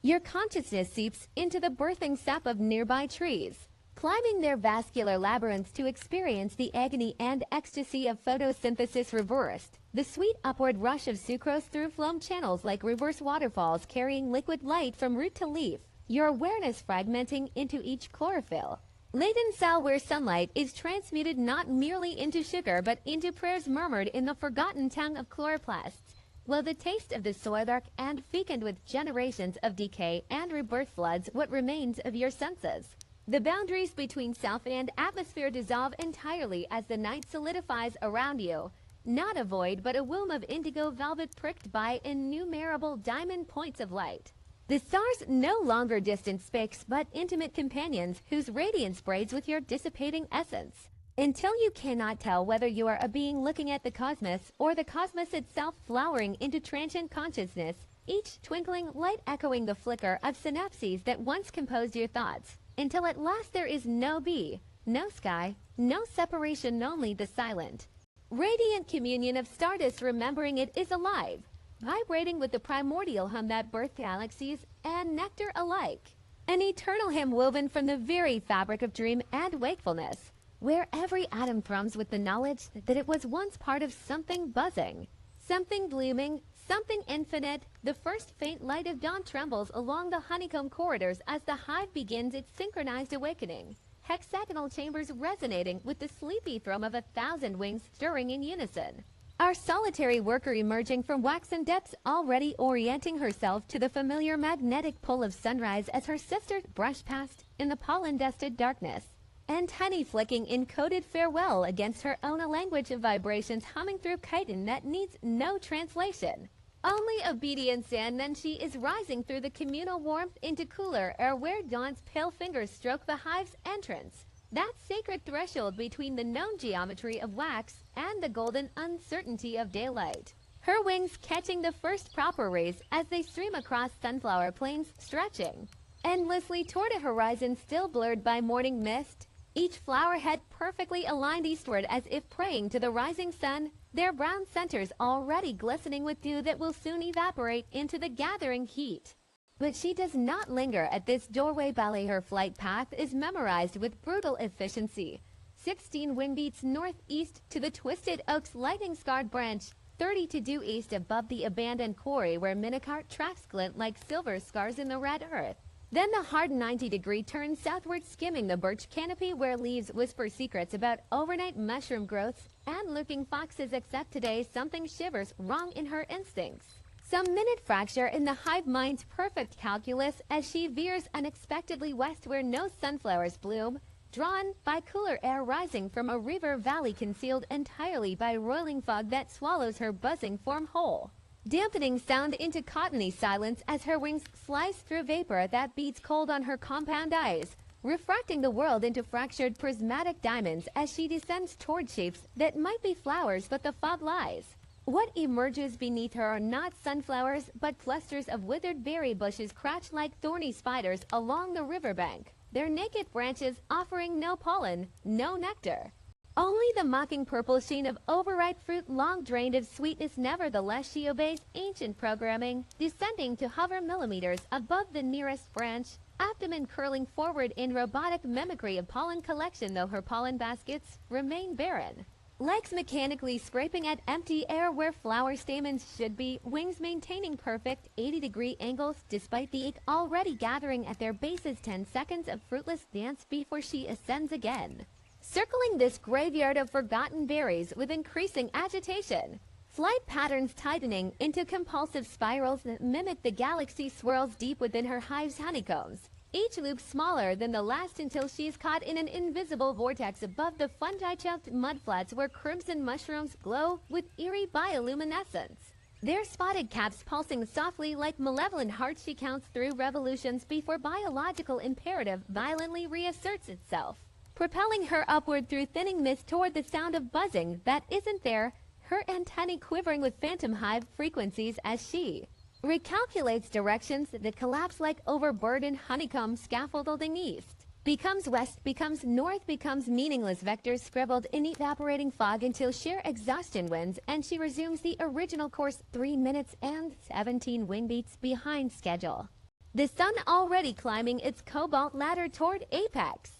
A: Your consciousness seeps into the birthing sap of nearby trees, climbing their vascular labyrinths to experience the agony and ecstasy of photosynthesis reversed. The sweet upward rush of sucrose through phloem channels like reverse waterfalls carrying liquid light from root to leaf, your awareness fragmenting into each chlorophyll. Laden cell where sunlight is transmuted not merely into sugar but into prayers murmured in the forgotten tongue of chloroplasts, while the taste of the soil dark and fecund with generations of decay and rebirth floods what remains of your senses. The boundaries between self and atmosphere dissolve entirely as the night solidifies around you, not a void but a womb of indigo velvet pricked by innumerable diamond points of light. The stars no longer distant specks but intimate companions whose radiance braids with your dissipating essence. Until you cannot tell whether you are a being looking at the cosmos or the cosmos itself flowering into transient consciousness, each twinkling light echoing the flicker of synapses that once composed your thoughts, until at last there is no bee, no sky, no separation, only the silent, radiant communion of stardust remembering it is alive, vibrating with the primordial hum that birthed galaxies and nectar alike. An eternal hymn woven from the very fabric of dream and wakefulness, where every atom thrums with the knowledge that it was once part of something buzzing, something blooming, something infinite. The first faint light of dawn trembles along the honeycomb corridors as the hive begins its synchronized awakening, hexagonal chambers resonating with the sleepy thrum of 1,000 wings stirring in unison. Our solitary worker emerging from waxen depths already orienting herself to the familiar magnetic pull of sunrise as her sisters brush past in the pollen-dusted darkness, and honey flicking in coded farewell against her own a language of vibrations humming through chitin that needs no translation. Only obedience, and then she is rising through the communal warmth into cooler air where dawn's pale fingers stroke the hive's entrance, that sacred threshold between the known geometry of wax and the golden uncertainty of daylight. Her wings catching the first proper rays as they stream across sunflower plains stretching endlessly toward a horizon still blurred by morning mist, each flower head perfectly aligned eastward as if praying to the rising sun, their brown centers already glistening with dew that will soon evaporate into the gathering heat. But she does not linger at this doorway ballet. Her flight path is memorized with brutal efficiency. 16 wing beats northeast to the twisted oak's lightning-scarred branch, 30 to due east above the abandoned quarry where minocart tracks glint like silver scars in the red earth. Then the hard 90-degree turn southward, skimming the birch canopy where leaves whisper secrets about overnight mushroom growths and lurking foxes, except today something shivers wrong in her instincts. Some minute fracture in the hive mind's perfect calculus as she veers unexpectedly west where no sunflowers bloom, drawn by cooler air rising from a river valley concealed entirely by roiling fog that swallows her buzzing form whole, dampening sound into cottony silence as her wings slice through vapor that beats cold on her compound eyes, refracting the world into fractured prismatic diamonds as she descends toward shapes that might be flowers, but the fog lies. What emerges beneath her are not sunflowers, but clusters of withered berry bushes crouched like thorny spiders along the riverbank, their naked branches offering no pollen, no nectar. Only the mocking purple sheen of overripe fruit long drained of sweetness. Nevertheless, she obeys ancient programming, descending to hover millimeters above the nearest branch, abdomen curling forward in robotic mimicry of pollen collection, though her pollen baskets remain barren. Legs mechanically scraping at empty air where flower stamens should be, wings maintaining perfect 80-degree angles despite the ache already gathering at their bases. 10 seconds of fruitless dance before she ascends again, circling this graveyard of forgotten berries with increasing agitation. Flight patterns tightening into compulsive spirals that mimic the galaxy swirls deep within her hive's honeycombs, each loop smaller than the last until she is caught in an invisible vortex above the fungi-choked mudflats where crimson mushrooms glow with eerie bioluminescence. Their spotted caps pulsing softly like malevolent hearts, she counts through revolutions before biological imperative violently reasserts itself, propelling her upward through thinning mist toward the sound of buzzing that isn't there, her antennae quivering with phantom hive frequencies as she recalculates directions that collapse like overburdened honeycomb scaffolding. East becomes west, becomes north, becomes meaningless vectors scribbled in evaporating fog until sheer exhaustion wins and she resumes the original course 3 minutes and 17 wing beats behind schedule. The sun already climbing its cobalt ladder toward apex.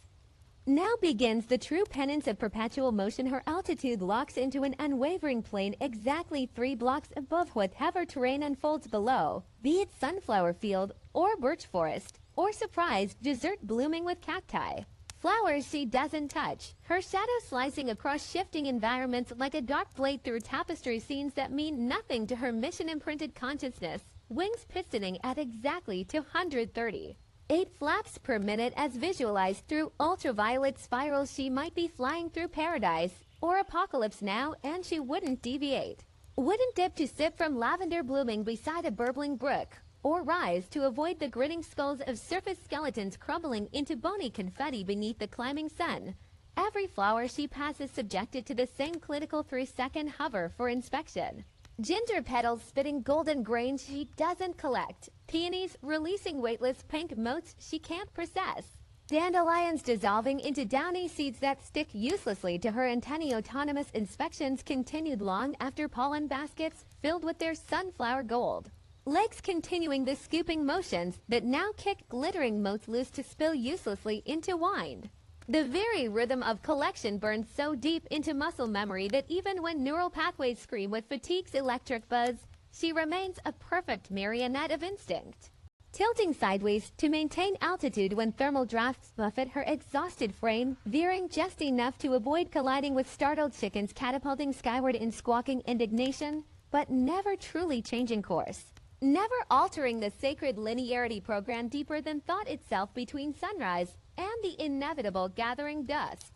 A: Now begins the true penance of perpetual motion. Her altitude locks into an unwavering plane exactly 3 blocks above whatever terrain unfolds below, be it sunflower field or birch forest, or surprise desert blooming with cacti. Flowers she doesn't touch, her shadow slicing across shifting environments like a dark blade through tapestry scenes that mean nothing to her mission-imprinted consciousness, wings pistoning at exactly 230. 8 flaps per minute as visualized through ultraviolet spirals. She might be flying through paradise or apocalypse now, and she wouldn't deviate. Wouldn't dip to sip from lavender blooming beside a burbling brook, or rise to avoid the grinning skulls of surface skeletons crumbling into bony confetti beneath the climbing sun. Every flower she passes subjected to the same clinical 3-second hover for inspection. Ginger petals spitting golden grains she doesn't collect. Peonies releasing weightless pink motes she can't process. Dandelions dissolving into downy seeds that stick uselessly to her antennae. Autonomous inspections continued long after pollen baskets filled with their sunflower gold. Legs continuing the scooping motions that now kick glittering motes loose to spill uselessly into wine. The very rhythm of collection burns so deep into muscle memory that even when neural pathways scream with fatigue's electric buzz, she remains a perfect marionette of instinct. Tilting sideways to maintain altitude when thermal drafts buffet her exhausted frame, veering just enough to avoid colliding with startled chickens catapulting skyward in squawking indignation, but never truly changing course. Never altering the sacred linearity program deeper than thought itself between sunrise and the inevitable gathering dusk.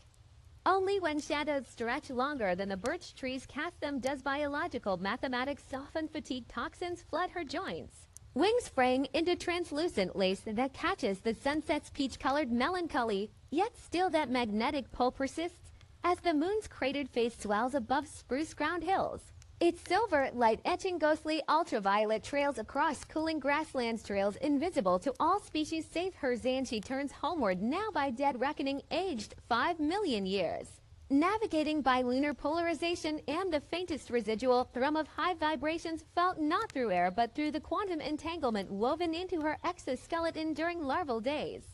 A: Only when shadows stretch longer than the birch trees cast them does biological mathematics soften fatigue. Toxins flood her joints. Wings fraying into translucent lace that catches the sunset's peach-colored melancholy, yet still that magnetic pull persists as the moon's cratered face swells above spruce-crowned hills. Its silver light etching ghostly ultraviolet trails across cooling grasslands, trails invisible to all species save hers, and she turns homeward now by dead reckoning, aged 5 million years. Navigating by lunar polarization and the faintest residual thrum of high vibrations felt not through air but through the quantum entanglement woven into her exoskeleton during larval days.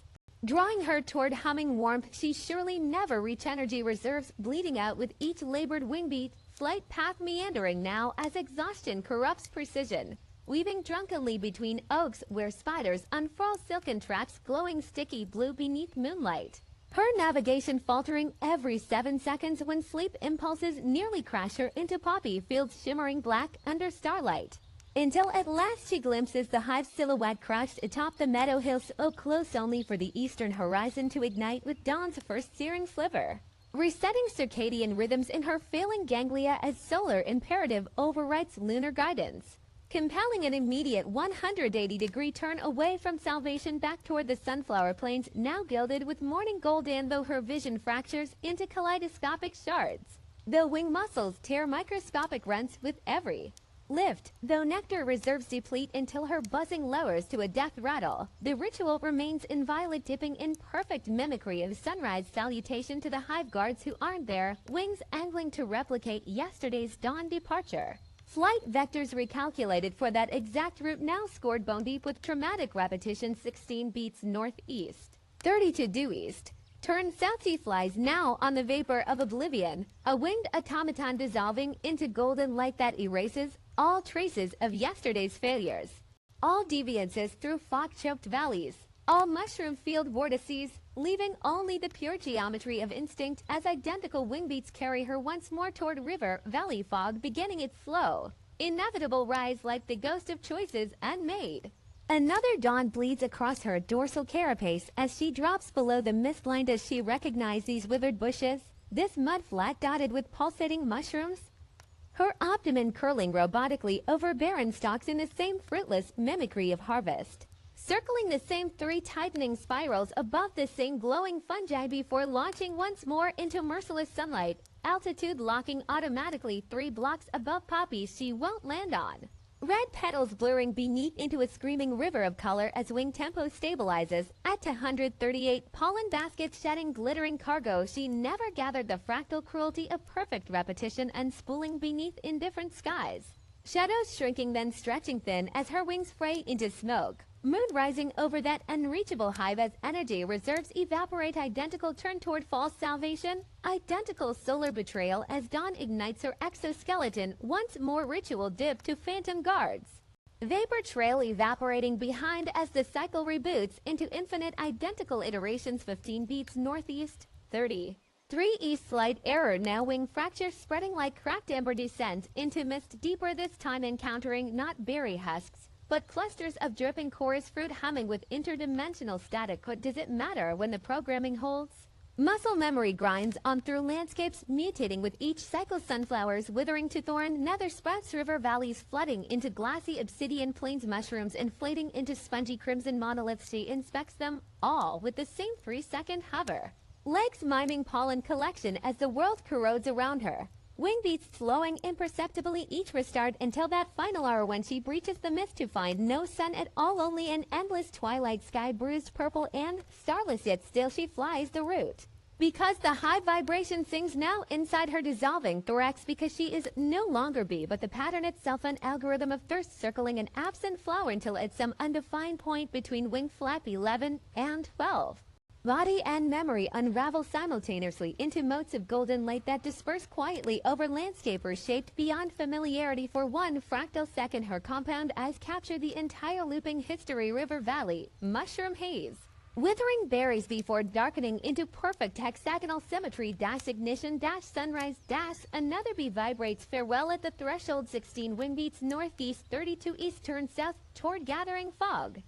A: Drawing her toward humming warmth, she surely never reach energy reserves bleeding out with each labored wing beat. Flight path meandering now as exhaustion corrupts precision, weaving drunkenly between oaks where spiders unfurl silken traps glowing sticky blue beneath moonlight. Her navigation faltering every 7 seconds when sleep impulses nearly crash her into poppy fields shimmering black under starlight. Until at last she glimpses the hive silhouette crouched atop the meadow hill, so close only for the eastern horizon to ignite with dawn's first searing sliver. Resetting circadian rhythms in her failing ganglia as solar imperative overwrites lunar guidance, compelling an immediate 180-degree turn away from salvation back toward the sunflower plains now gilded with morning gold. And though her vision fractures into kaleidoscopic shards, the wing muscles tear microscopic rents with every lift, though nectar reserves deplete until her buzzing lowers to a death rattle, the ritual remains inviolate, dipping in perfect mimicry of sunrise salutation to the hive guards who aren't there, wings angling to replicate yesterday's dawn departure. Flight vectors recalculated for that exact route now scored bone deep with traumatic repetition. 16 beats northeast, 32 due east. Turn south. She flies now on the vapor of oblivion, a winged automaton dissolving into golden light that erases all traces of yesterday's failures, all deviances through fog-choked valleys, all mushroom field vortices, leaving only the pure geometry of instinct as identical wing beats carry her once more toward river valley fog, beginning its slow, inevitable rise like the ghost of choices unmade. Another dawn bleeds across her dorsal carapace as she drops below the mist line. Does she recognize these withered bushes, this mud flat dotted with pulsating mushrooms? Her abdomen curling robotically over barren stalks in the same fruitless mimicry of harvest, circling the same 3 tightening spirals above the same glowing fungi before launching once more into merciless sunlight, altitude locking automatically 3 blocks above poppies she won't land on. Red petals blurring beneath into a screaming river of color as wing tempo stabilizes at 238, pollen baskets shedding glittering cargo. She never gathered the fractal cruelty of perfect repetition unspooling beneath indifferent skies. Shadows shrinking then stretching thin as her wings fray into smoke, Moon rising over that unreachable hive as energy reserves evaporate. Identical turn toward false salvation. Identical solar betrayal as dawn ignites her exoskeleton. Once more ritual dip to phantom guards. Vapor trail evaporating behind as the cycle reboots into infinite identical iterations. 15 beats northeast, 30. 3 east slight error. Now wing fracture spreading like cracked amber descent into mist deeper, this time encountering not berry husks, but clusters of dripping chorus fruit humming with interdimensional static. What does it matter when the programming holds? Muscle memory grinds on through landscapes mutating with each cycle. Sunflowers withering to thorn, nether sprouts, river valleys flooding into glassy obsidian plains, mushrooms inflating into spongy crimson monoliths. She inspects them all with the same 3-second hover. Legs miming pollen collection as the world corrodes around her. Wing beats slowing imperceptibly each restart until that final hour when she breaches the mist to find no sun at all, only an endless twilight sky bruised purple and starless, yet still she flies the route. Because the high vibration sings now inside her dissolving thorax, because she is no longer bee but the pattern itself, an algorithm of thirst circling an absent flower until at some undefined point between wing flap 11 and 12. Body and memory unravel simultaneously into motes of golden light that disperse quietly over landscapers shaped beyond familiarity. For 1 fractal second her compound eyes capture the entire looping history. River valley, mushroom haze. Withering berries before darkening into perfect hexagonal symmetry. Dash ignition, dash sunrise, dash another bee vibrates farewell at the threshold. 16 wing beats northeast, 32 east turn south toward gathering fog.